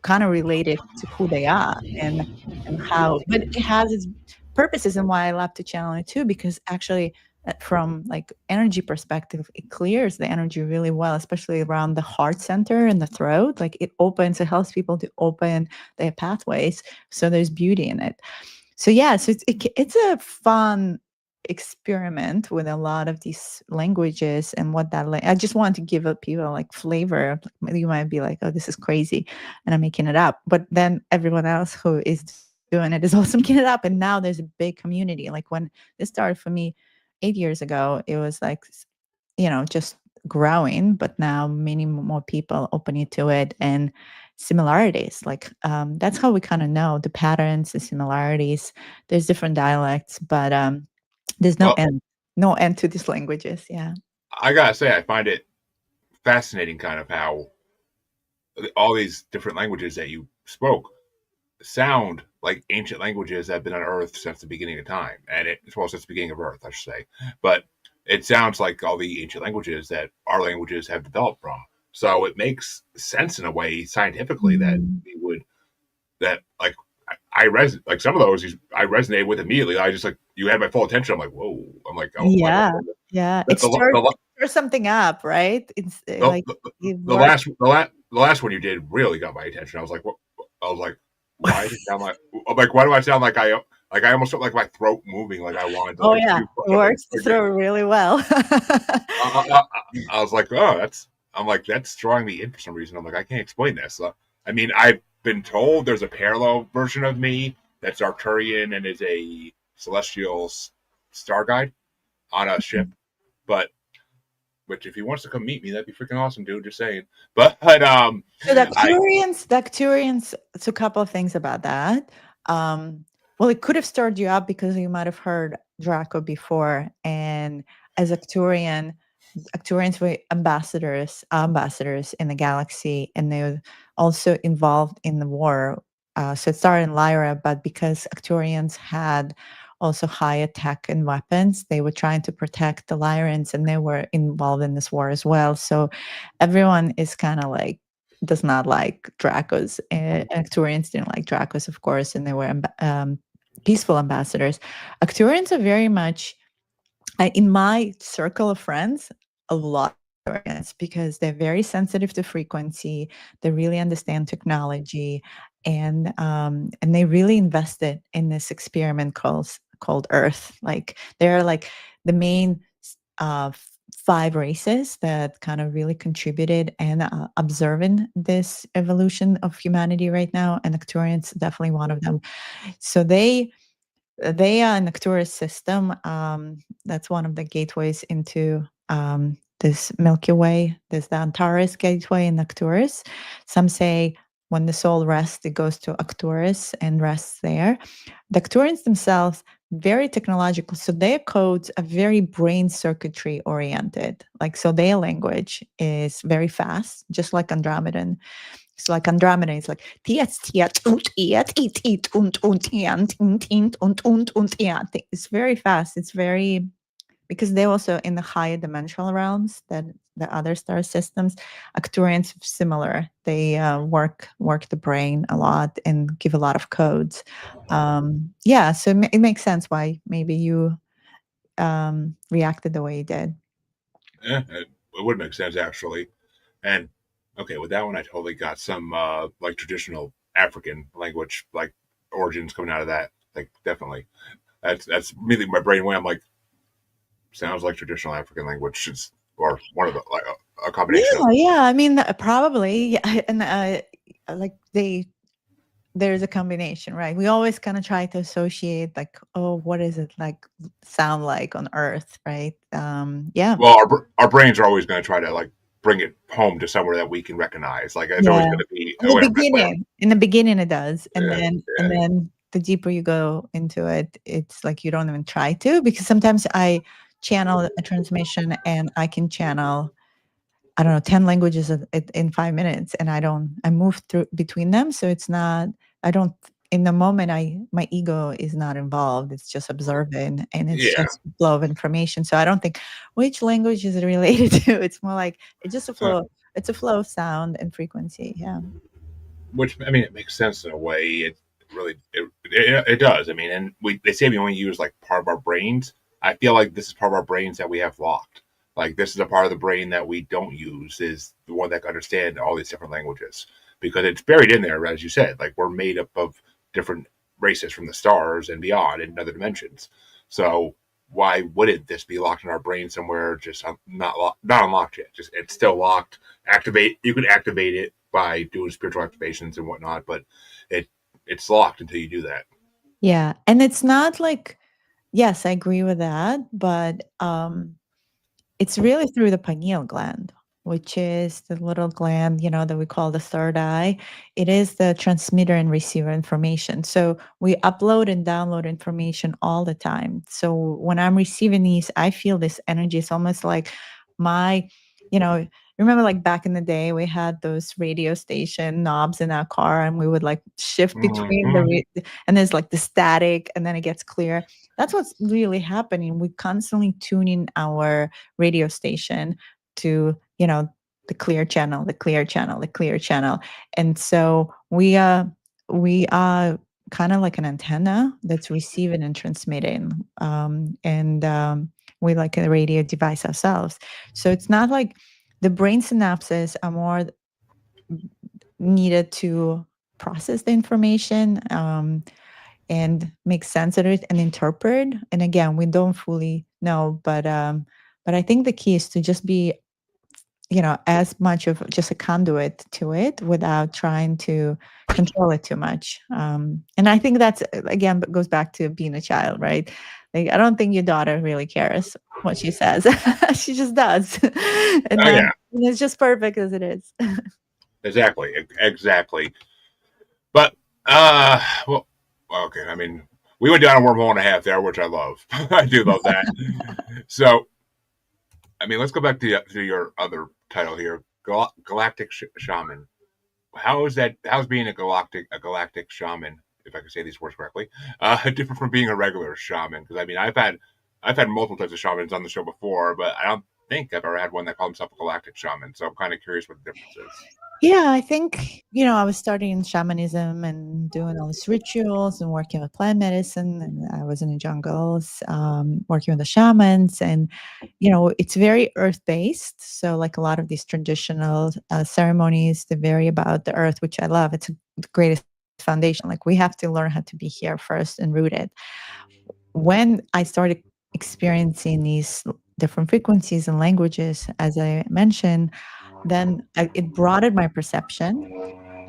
kind of related to who they are and how, but it has its purposes and why I love to channel it too, because actually from like energy perspective, it clears the energy really well, especially around the heart center and the throat. Like it helps people to open their pathways. So there's beauty in it. So yeah, so it's a fun experiment with a lot of these languages and what I just want to give people like flavor. You might be like, oh, this is crazy and I'm making it up, but then everyone else who is doing it is also making it up, and now there's a big community. Like when this started for me 8 years ago, it was like just growing, but now many more people opening to it, and similarities. Like that's how we kind of know the patterns, the similarities. There's different dialects, but there's Well, no end to these languages. Yeah. I gotta say, I find it fascinating, kind of how all these different languages that you spoke sound like ancient languages that have been on Earth since the beginning of time, and since the beginning of Earth, I should say. But it sounds like all the ancient languages that our languages have developed from. So it makes sense in a way scientifically that Mhm. we would that like like some of those I resonated with immediately. I just like you had my full attention. I'm like, whoa. I'm like, oh my Yeah. god. Yeah. The the, It stirs something up, right? It's the, like the, it the works. last one you did really got my attention. I was like, what? I was like, why does it sound like? I'm like, why do I sound like I almost felt like my throat moving, like I wanted to Oh like yeah, puke or it something. works the throat really well. I, I, I was like, oh, I'm like, that's drawing me in for some reason. I'm like, I can't explain this. I mean, I've been told there's a parallel version of me that's Arcturian and is a celestial star guide on a ship, but which if he wants to come meet me, that'd be freaking awesome, dude. Just saying. But So the I Acturians, so a couple of things about that. Um, well, it could have stirred you up because you might have heard Draco before, and as Acturians were ambassadors in the galaxy, and they were also involved in the war. So it started in Lyra, but because Acturians had also higher tech and weapons, they were trying to protect the Lyrans, and they were involved in this war as well. So everyone is kind of like does not like Dracos. Acturians didn't like Dracos, of course, and they were peaceful ambassadors. Acturians are very much in my circle of friends, a lot of Aquarians because they're very sensitive to frequency. They really understand technology, and they really invested in this experiment called Earth. Like they're like the main five races that kind of really contributed and observing this evolution of humanity right now, and Acturians definitely one of them. So they are an Arcturus system. That's one of the gateways into this Milky Way. There's the Antares gateway in Arcturus. Some say when the soul rests, it goes to Arcturus and rests there. The Arcturians themselves, very technological. So their codes are very brain circuitry oriented. Like, so their language is very fast, just like Andromedan. So like Andromeda is like it's very fast. It's very because they're also in the higher dimensional realms than the other star systems. Acturians similar. They work the brain a lot and give a lot of codes. Yeah, so it makes sense why maybe you reacted the way you did. it would make sense actually. And okay, with that one, I totally got some like traditional African language like origins coming out of that. Like definitely, that's immediately my brain went. I'm like, sounds like traditional African language, or one of the like a combination of. Yeah. I mean, probably, yeah, and like there's a combination, right? We always kind of try to associate, like, oh, what is it like sound like on Earth, right? Yeah. Well, our brains are always going to try to like bring it home to somewhere that we can recognize. Like it's always Yeah. going to be whatever. In the beginning it does. Yeah, And yeah. then the deeper you go into it, it's like you don't even try to, because sometimes I channel a transmission and I can channel, I don't know, 10 languages in 5 minutes, and I move through between them. So it's not, I don't, in the moment, my ego is not involved. It's just observing and it's Yeah. just flow of information. So I don't think which language is it related to. It's more like it's just a flow. It's a flow of sound and frequency. Yeah. Which I mean, it makes sense in a way. It really it does. I mean, and they say we only use like part of our brains. I feel like this is part of our brains that we have locked. Like this is a part of the brain that we don't use, is the one that can understand all these different languages, because it's buried in there, as you said. Like we're made up of different races from the stars and beyond in other dimensions. So why wouldn't this be locked in our brain somewhere? Just not unlocked yet. Just it's still locked. Activate. You can activate it by doing spiritual activations and whatnot, but it it's locked until you do that. Yeah. And it's not like, yes, I agree with that, but it's really through the pineal gland, which is the little gland, that we call the third eye. It is the transmitter and receiver information. So we upload and download information all the time. So when I'm receiving these, I feel this energy. It's almost like my, remember like back in the day, we had those radio station knobs in our car and we would like shift between Mm-hmm. and there's like the static and then it gets clear. That's what's really happening. We constantly tune in our radio station to, the clear channel, the clear channel, the clear channel. And so we are kind of like an antenna that's receiving and transmitting. And we like a radio device ourselves. So it's not like the brain synapses are more needed to process the information, and make sense of it and interpret. And again, we don't fully know, but I think the key is to just be, as much of just a conduit to it without trying to control it too much. And I think that's again goes back to being a child, right? Like I don't think your daughter really cares what she says. She just does. and Oh then yeah, and it's just perfect as it is. exactly. But well, okay. I mean, we went down a wormhole and a half there, which I love. I do love that. So, I mean, let's go back to your other title here, Galactic Shaman. How is that? How's being a galactic shaman, if I can say these words correctly, different from being a regular shaman? Because I mean, I've had multiple types of shamans on the show before, but I don't think I've ever had one that called himself a galactic shaman. So I'm kind of curious what the difference is. Yeah, I think, I was studying shamanism and doing all these rituals and working with plant medicine. And I was in the jungles, working with the shamans. And, it's very earth based. So, like a lot of these traditional ceremonies, they vary about the earth, which I love. It's the greatest foundation. Like, we have to learn how to be here first and rooted. When I started experiencing these different frequencies and languages, as I mentioned, then it broadened my perception,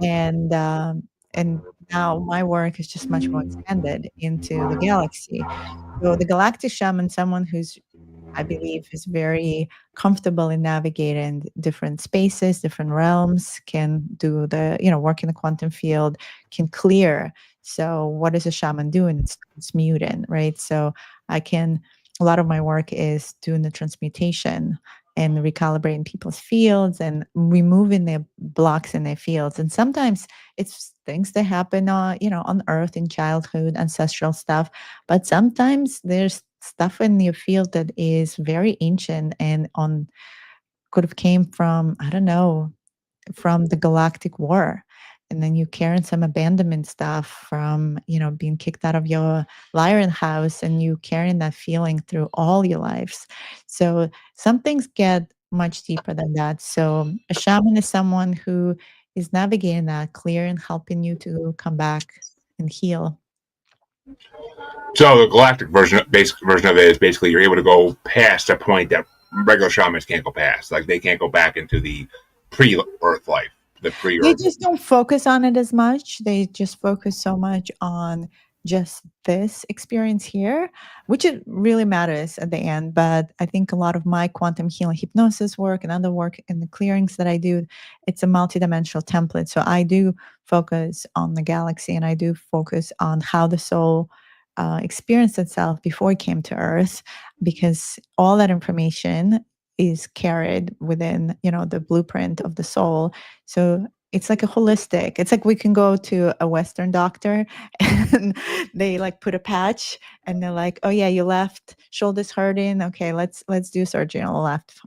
and now my work is just much more expanded into the galaxy. So the galactic shaman, someone who's, I believe, is very comfortable in navigating different spaces, different realms, can do work in the quantum field, can clear. So what is a shaman doing? It's muting, right? So I can, a lot of my work is doing the transmutation and recalibrating people's fields and removing the blocks in their fields. And sometimes it's things that happen, on Earth in childhood, ancestral stuff. But sometimes there's stuff in your field that is very ancient and on could have came from, I don't know, from the galactic war. And then you carrying some abandonment stuff from, being kicked out of your Lyran house, and you carrying that feeling through all your lives. So some things get much deeper than that. So a shaman is someone who is navigating that, clear and helping you to come back and heal. So the galactic basic version of it is basically you're able to go past a point that regular shamans can't go past. Like they can't go back into the pre-Earth life, the They pre-Earth. just don't focus on it as much. They just focus so much on just this experience here, which it really matters at the end. But I think a lot of my quantum healing hypnosis work and other work in the clearings that I do, it's a multidimensional template. So I do focus on the galaxy, and I do focus on how the soul experienced itself before it came to Earth, because all that information is carried within, the blueprint of the soul. So it's like a holistic. It's like we can go to a Western doctor and they like put a patch and they're like, "Oh yeah, you left shoulders hurting. Okay, let's do surgery on the left."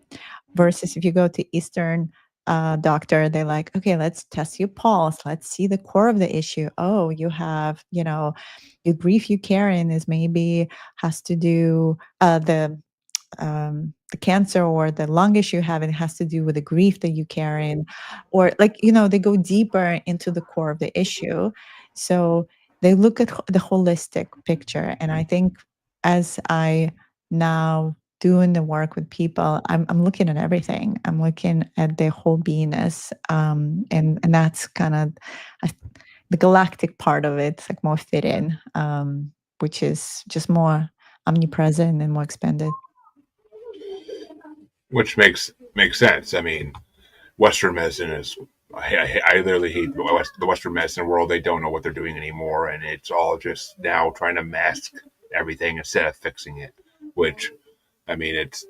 Versus if you go to Eastern doctor, they're like, "Okay, let's test your pulse. Let's see the core of the issue. Oh, you have, your grief you carrying is maybe has to do the cancer or the lung issue you have, and it has to do with the grief that you carry in, or like, they go deeper into the core of the issue. So they look at the holistic picture. And I think as I now doing the work with people, I'm looking at everything. I'm looking at their whole beingness. And that's kind of the galactic part of it. It's like more fit in, which is just more omnipresent and more expanded. Which makes sense. I mean, Western medicine is. I literally hate the Western medicine world. They don't know what they're doing anymore, and it's all just now trying to mask everything instead of fixing it. Which, I mean, it's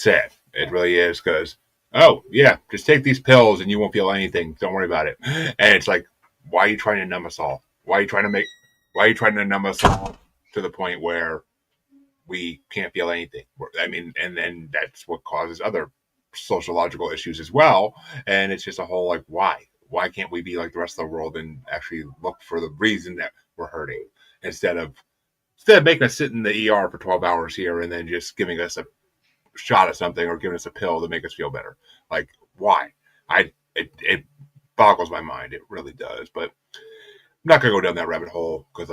sad. It really is because, oh yeah, just take these pills and you won't feel anything. Don't worry about it. And it's like, why are you trying to numb us all? Why are you trying to numb us all to the point where we can't feel anything? I mean, and then that's what causes other sociological issues as well. And it's just a whole like, why? Why can't we be like the rest of the world and actually look for the reason that we're hurting instead of making us sit in the ER for 12 hours here and then just giving us a shot of something or giving us a pill to make us feel better? Like, why? It boggles my mind. It really does. But I'm not gonna go down that rabbit hole because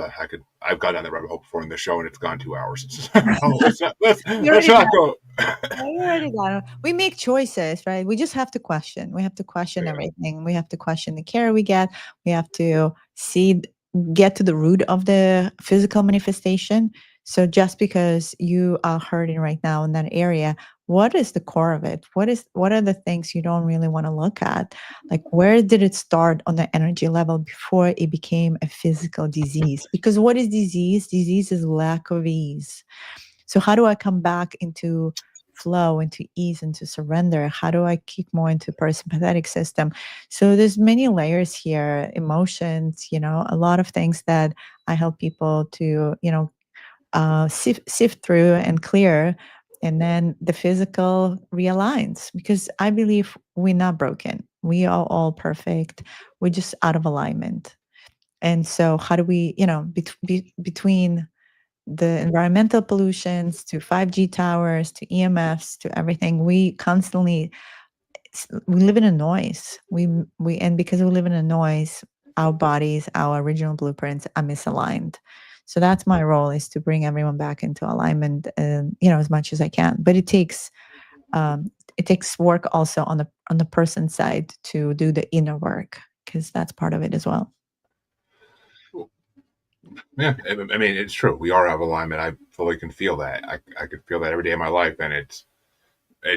I've gone down that rabbit hole before in the show and it's gone 2 hours. So You let's already not go. Yeah, you already got it. We make choices, right? We just have to question. We have to question Yeah. everything. We have to question the care we get. We have to get to the root of the physical manifestation. So just because you are hurting right now in that area, what is the core of it? What are the things you don't really want to look at? Like, where did it start on the energy level before it became a physical disease? Because what is disease? Disease is lack of ease. So how do I come back into flow, into ease, into surrender? How do I kick more into parasympathetic system? So there's many layers here, emotions, a lot of things that I help people to, sift through and clear. And then the physical realigns, because I believe we're not broken. We are all perfect. We're just out of alignment. And so how do we, between the environmental pollutions to 5G towers to EMFs to everything, we constantly we live in a noise. And because we live in a noise, our bodies, our original blueprints are misaligned. So that's my role, is to bring everyone back into alignment, and as much as I can. But it takes work also on the person side to do the inner work, because that's part of it as well. Yeah, I mean, it's true. We are out of alignment. I fully can feel that. I can feel that every day of my life, and it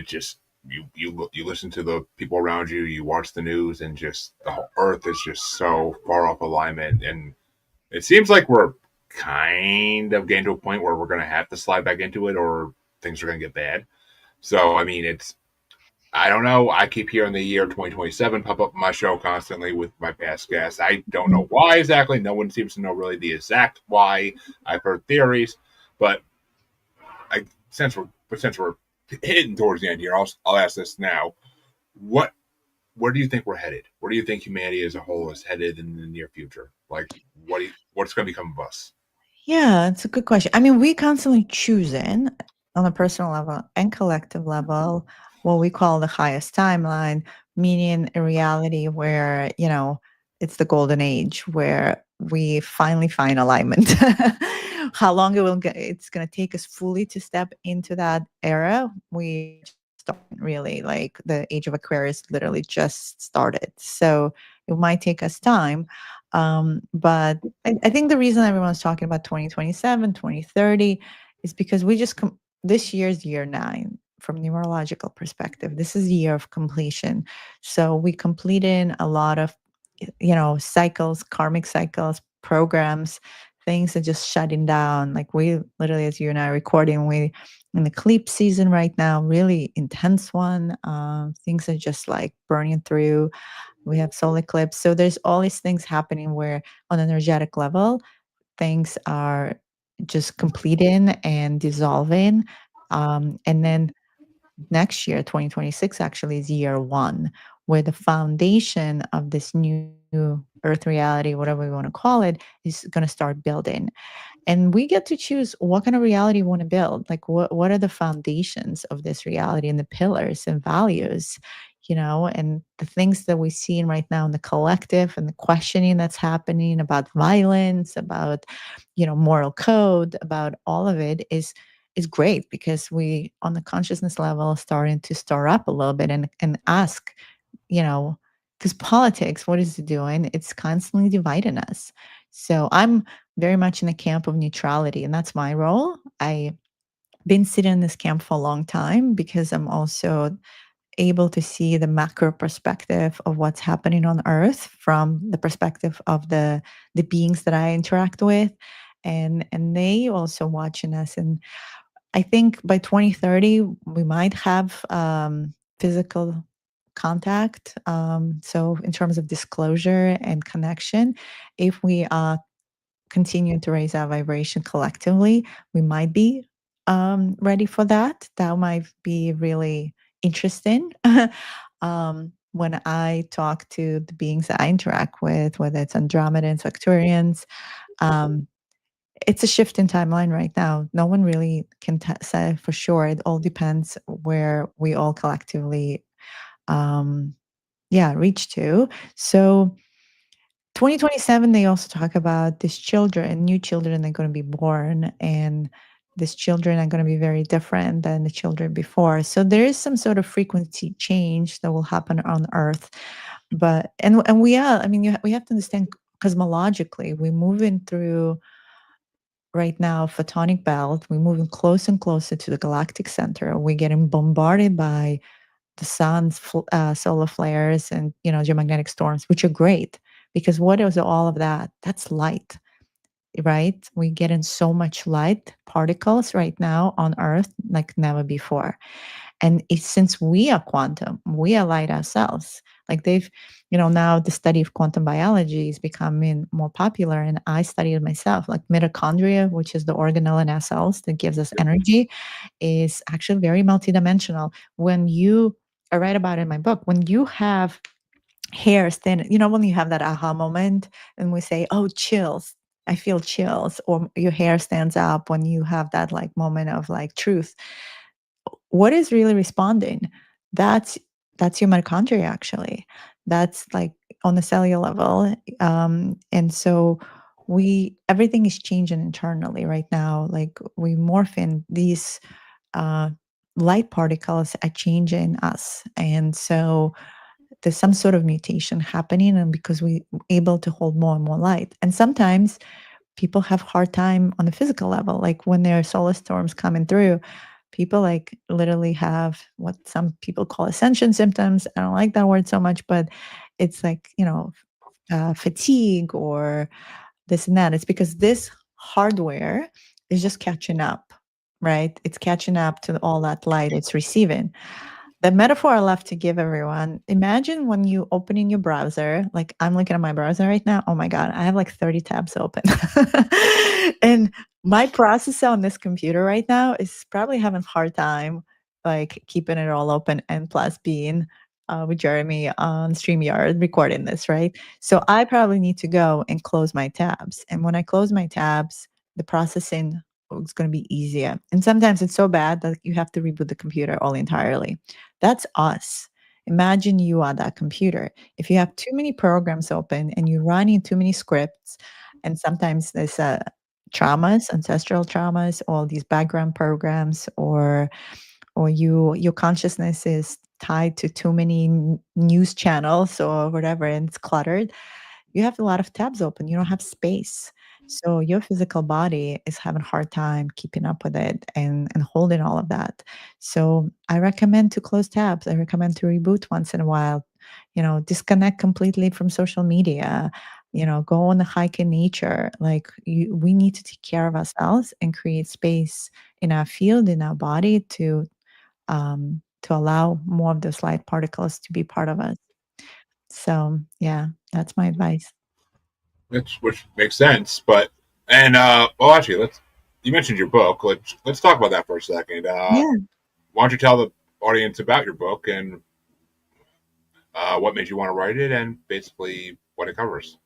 just you listen to the people around you, you watch the news, and just the whole Earth is just so far off alignment, and it seems like we're kind of getting to a point where we're going to have to slide back into it, or things are going to get bad. So, I mean, I don't know. I keep hearing the year 2027 pop up on my show constantly with my past guests. I don't know why exactly. No one seems to know really the exact why. I've heard theories, but I since we're hitting towards the end here, I'll ask this now. What where do you think we're headed? Where do you think humanity as a whole is headed in the near future? Like, what's going to become of us? Yeah, it's a good question. I mean, we constantly choosing on a personal level and collective level what we call the highest timeline, meaning a reality where, it's the golden age where we finally find alignment. How long it's going to take us fully to step into that era, we just started, really. Like, the age of Aquarius literally just started. So it might take us time. But I think the reason everyone's talking about 2027, 2030 is because this year's year 9 from numerological perspective. This is the year of completion. So we completed a lot of cycles, karmic cycles, programs, things are just shutting down. Like we literally, as you and I are recording, we in the eclipse season right now, really intense one. Things are just like burning through. We have solar eclipse. So there's all these things happening where on an energetic level, things are just completing and dissolving. And then next year, 2026, actually is year 1, where the foundation of this new earth reality, whatever we want to call it, is going to start building. And we get to choose what kind of reality we want to build. Like what are the foundations of this reality and the pillars and values, and the things that we see right now in the collective and the questioning that's happening about violence, about, moral code, about all of it is great because we on the consciousness level starting to stir up a little bit and ask, you know, because politics, what is it doing? It's constantly dividing us. So I'm very much in the camp of neutrality, and that's my role. I've been sitting in this camp for a long time because I'm also able to see the macro perspective of what's happening on Earth from the perspective of the beings that I interact with, and they also watching us. And I think by 2030 we might have physical contact. So in terms of disclosure and connection, if we continue to raise our vibration collectively, we might be ready for that. That might be really interesting. When I talk to the beings that I interact with, whether it's Andromedans, Arcturians, um, it's a shift in timeline right now. No one really can say for sure. It all depends where we all collectively, um, yeah, reach to. So 2027, they also talk about these children, new children that are going to be born, and these children are going to be very different than the children before. So there is some sort of frequency change that will happen on Earth. But and we are, I mean, we have to understand cosmologically, we're moving through right now photonic belt. We're moving closer and closer to the galactic center. We're getting bombarded by the sun's solar flares and geomagnetic storms, which are great because what is all of that? That's light, right? We get in so much light particles right now on Earth like never before. And since we are quantum, we are light ourselves. Like now the study of quantum biology is becoming more popular. And I studied it myself, like mitochondria, which is the organelle in our cells that gives us energy, is actually very multidimensional. I write about it in my book, when you have hair standing, when you have that aha moment and we say, oh, chills, I feel chills, or your hair stands up when you have that like moment of like truth, what is really responding? That's that's your mitochondria actually. That's like on the cellular level. And so everything is changing internally right now. Like we morph in these uh, light particles are changing us. And so there's some sort of mutation happening, and because we able to hold more and more light. And sometimes people have hard time on the physical level, like when there are solar storms coming through, people like literally have what some people call ascension symptoms. I don't like that word so much, but it's like fatigue or this and that. It's because this hardware is just catching up, right? It's catching up to all that light it's receiving. The metaphor I love to give everyone, imagine when you open in your browser, like I'm looking at my browser right now. Oh my God, I have like 30 tabs open. And my processor on this computer right now is probably having a hard time like keeping it all open and plus being with Jeremy on StreamYard recording this, right? So I probably need to go and close my tabs. And when I close my tabs, the processing is going to be easier. And sometimes it's so bad that you have to reboot the computer all entirely. That's us. Imagine you are that computer. If you have too many programs open and you're running too many scripts, and sometimes there's traumas, ancestral traumas, all these background programs, or your consciousness is tied to too many news channels or whatever, and it's cluttered. you have a lot of tabs open. You don't have space. So your physical body is having a hard time keeping up with it and holding all of that. So I recommend to close tabs. I recommend to reboot once in a while, disconnect completely from social media, go on a hike in nature. Like we need to take care of ourselves and create space in our field, in our body to allow more of those light particles to be part of us. So yeah, that's my advice. which makes sense. But and well, actually, let's. You mentioned your book. Let's talk about that for a second. Yeah. Why don't you tell the audience about your book and what made you want to write it, and basically what it covers?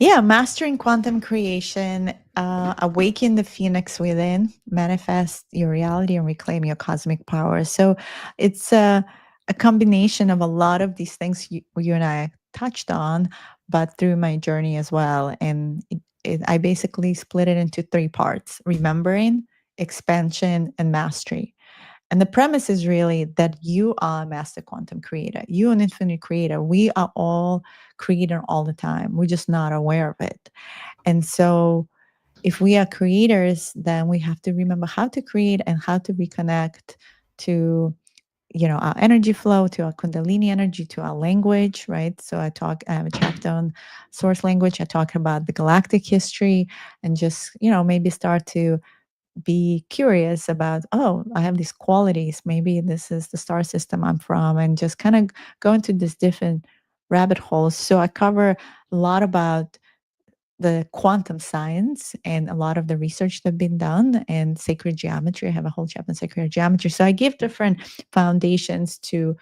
Yeah, mastering quantum creation, awaken the phoenix within, manifest your reality, and reclaim your cosmic power. So it's a combination of a lot of these things you and I touched on, but through my journey as well. And I basically split it into three parts: remembering, expansion, and mastery. And the premise is really that you are a master quantum creator. You an infinite creator. We are all creator all the time. We're just not aware of it. And so if we are creators, then we have to remember how to create and how to reconnect to our energy flow, to our kundalini energy, to our language, right? So I have a chapter on source language. I talk about the galactic history and just maybe start to be curious about, oh, I have these qualities. Maybe this is the star system I'm from, and just kind of go into these different rabbit holes. So I cover a lot about the quantum science and a lot of the research that's been done and sacred geometry. I have a whole chapter on sacred geometry. So I give different foundations to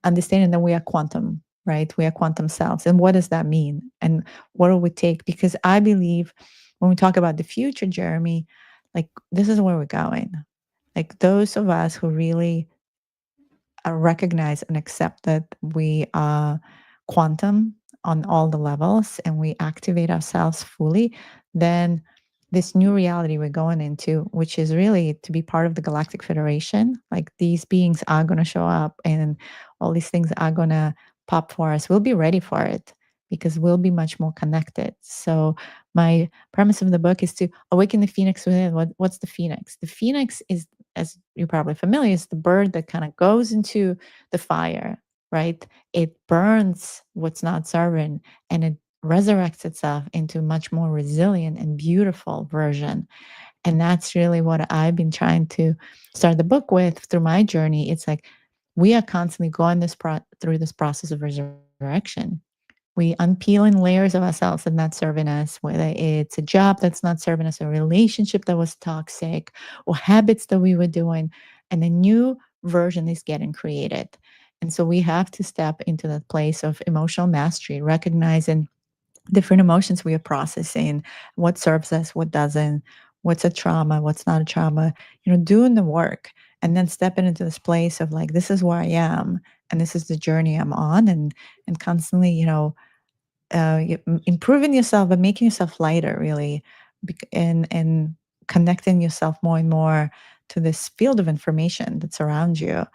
understanding that we are quantum, right? We are quantum selves. And what does that mean? And what do we take? Because I believe when we talk about the future, Jeremy, like this is where we're going. Like those of us who really recognize and accept that we are quantum on all the levels and we activate ourselves fully, then this new reality we're going into, which is really to be part of the Galactic Federation, like these beings are going to show up and all these things are going to pop for us. We'll be ready for it because we'll be much more connected. So, my premise of the book is to awaken the phoenix within. What's the phoenix? The phoenix is, as you're probably familiar, is the bird that kind of goes into the fire, right? It burns what's not serving and it resurrects itself into a much more resilient and beautiful version. And that's really what I've been trying to start the book with through my journey. It's like we are constantly going through this process of resurrection. We unpeeling layers of ourselves that not serving us, whether it's a job that's not serving us, a relationship that was toxic, or habits that we were doing, and a new version is getting created. And so we have to step into that place of emotional mastery, recognizing different emotions we are processing, what serves us, what doesn't, what's a trauma, what's not a trauma, doing the work and then stepping into this place of like, this is where I am and this is the journey I'm on and constantly, improving yourself, but making yourself lighter, really, and connecting yourself more and more to this field of information that's around you.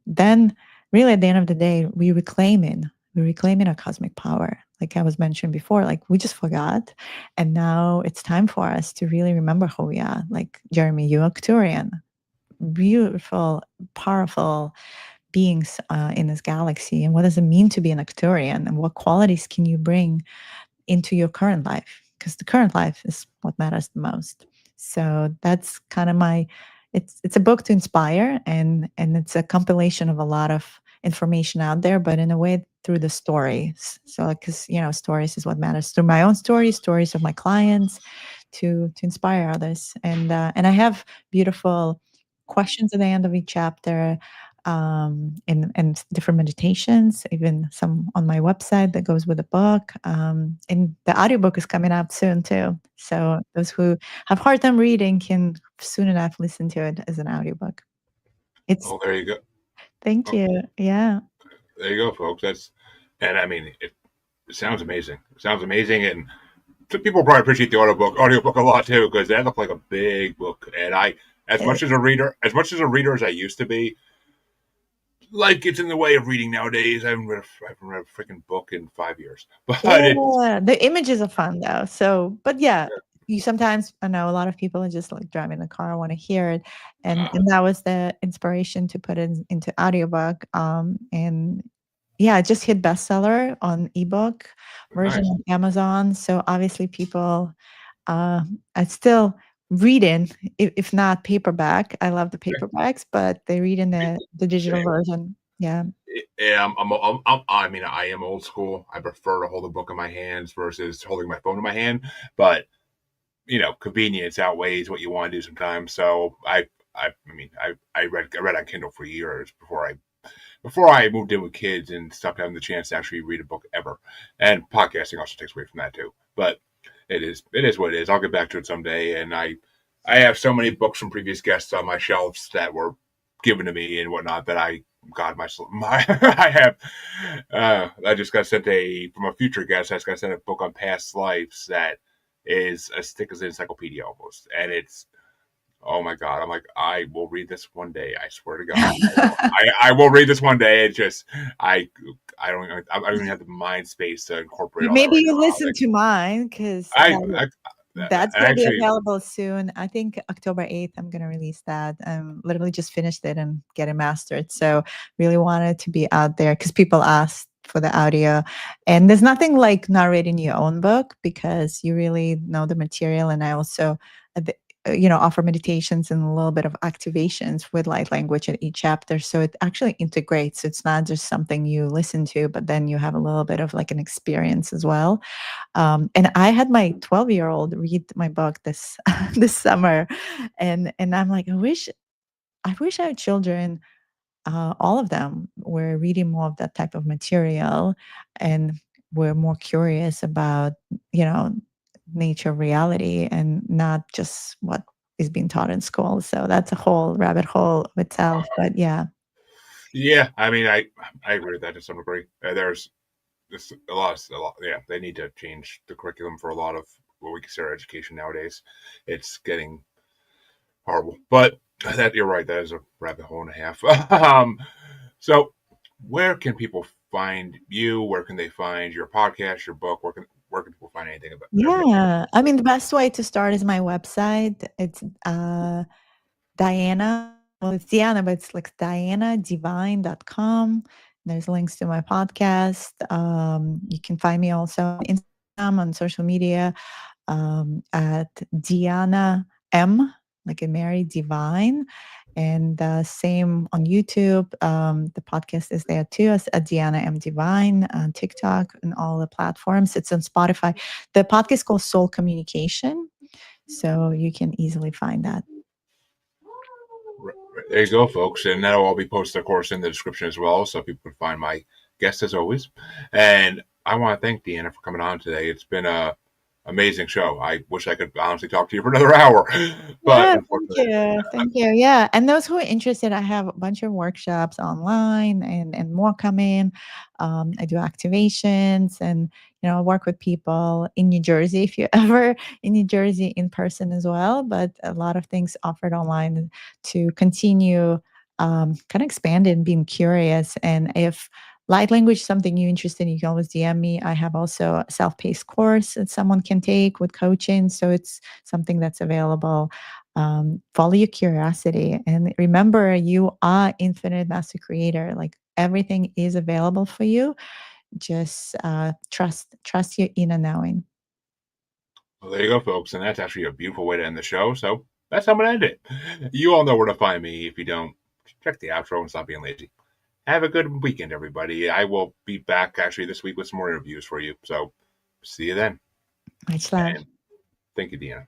Then, really, at the end of the day, we're reclaiming our cosmic power. Like I was mentioned before, like we just forgot, and now it's time for us to really remember who we are. Like Jeremy, you're Arcturian, beautiful, powerful beings in this galaxy, and what does it mean to be an Arcturian, and what qualities can you bring into your current life, because the current life is what matters the most. So that's kind of my it's a book to inspire, and it's a compilation of a lot of information out there, but in a way through the stories. So because stories is what matters, through my own stories of my clients, to inspire others. And I have beautiful questions at the end of each chapter, and different meditations, even some on my website that goes with the book. And the audiobook is coming out soon too. So those who have hard time reading can soon enough listen to it as an audiobook. It's Oh, there you go. Thank Oh, you. Yeah. there you go, folks. And I mean, it sounds amazing. It sounds amazing, and some people probably appreciate the audiobook a lot too because that looked like a big book. And I, as It, much as a reader as I used to be, Life gets in the way of reading nowadays. I haven't read a freaking book in 5 years, but it's Yeah, the images are fun though. So, but yeah, you sometimes I know a lot of people are just like driving the car, want to hear it, and that was the inspiration to put it into audiobook. And yeah, it just hit bestseller on ebook version nice. on Amazon. So obviously people are still reading, if not paperback. I love the paperbacks, but they read in the digital Same. version. Yeah. Yeah, I mean, I am old school. I prefer to hold a book in my hands versus holding my phone in my hand. But convenience outweighs what you want to do sometimes. So I read on Kindle for years before I moved in with kids and stopped having the chance to actually read a book ever. And podcasting also takes away from that too. But it is what it is. I'll get back to it someday. And I have so many books from previous guests on my shelves that were given to me and whatnot that my I have. I just got sent from a future guest. I just got sent a book on past lives that is as thick as an encyclopedia almost, and it's oh my god! I'm like, I will read this one day. I swear to God, I will read this one day. It's just I I don't even have the mind space to incorporate all that Maybe right you now. listen to mine because I, I, that's I gonna be actually available soon. I think October 8th, I'm gonna release that. Literally just finished it and get it mastered. So really wanted to be out there because people asked for the audio. And there's nothing like narrating your own book because you really know the material. And I also, offer meditations and a little bit of activations with light language in each chapter. So it actually integrates. It's not just something you listen to, but then you have a little bit of like an experience as well. And I had my 12-year-old read my book this this summer, and I'm like, I wish I had children. All of them were reading more of that type of material, and were more curious about you know nature, reality, and not just what is being taught in school. So that's a whole rabbit hole of itself. But yeah, yeah. I mean, I agree with that to some degree. There's just a lot. Yeah, they need to change the curriculum for a lot of what we consider education nowadays. It's getting horrible. But that you're right. That is a rabbit hole and a half. So where can people find you? Where can they find your podcast, your book? Where can people find anything about everything? yeah. I mean, the best way to start is my website. It's Diana. Well, it's Diana, but it's like dianadivine.com. There's links to my podcast. You can find me also on Instagram, on social media, at Diana M, like a Mary Divine. And same on YouTube. The podcast is there too, as Diana M Divine, on TikTok and all the platforms. It's on Spotify. The podcast is called Soul Communication. So you can easily find that. There you go, folks, and that'll all be posted, of course, in the description as well, so people can find my guest as always. And I want to thank Deanna for coming on today. It's been a amazing show. I wish I could honestly talk to you for another hour, but Yeah, thank unfortunately, you. Thank you. Yeah, and those who are interested, I have a bunch of workshops online and more coming. I do activations and I work with people in New Jersey if you're ever in New Jersey in person as well. But a lot of things offered online to continue kind of expanding, being curious. And if light language is something you're interested in, you can always DM me. I have also a self-paced course that someone can take with coaching. So it's something that's available. Follow your curiosity and remember you are infinite master creator. Like everything is available for you. Just trust your inner knowing. well, there you go, folks, and that's actually a beautiful way to end the show. So that's how I'm gonna end it. You all know where to find me. If you don't, check the outro and stop being lazy. Have a good weekend, everybody. I will be back actually this week with some more interviews for you. So see you then. Much love. And thank you, Deanna.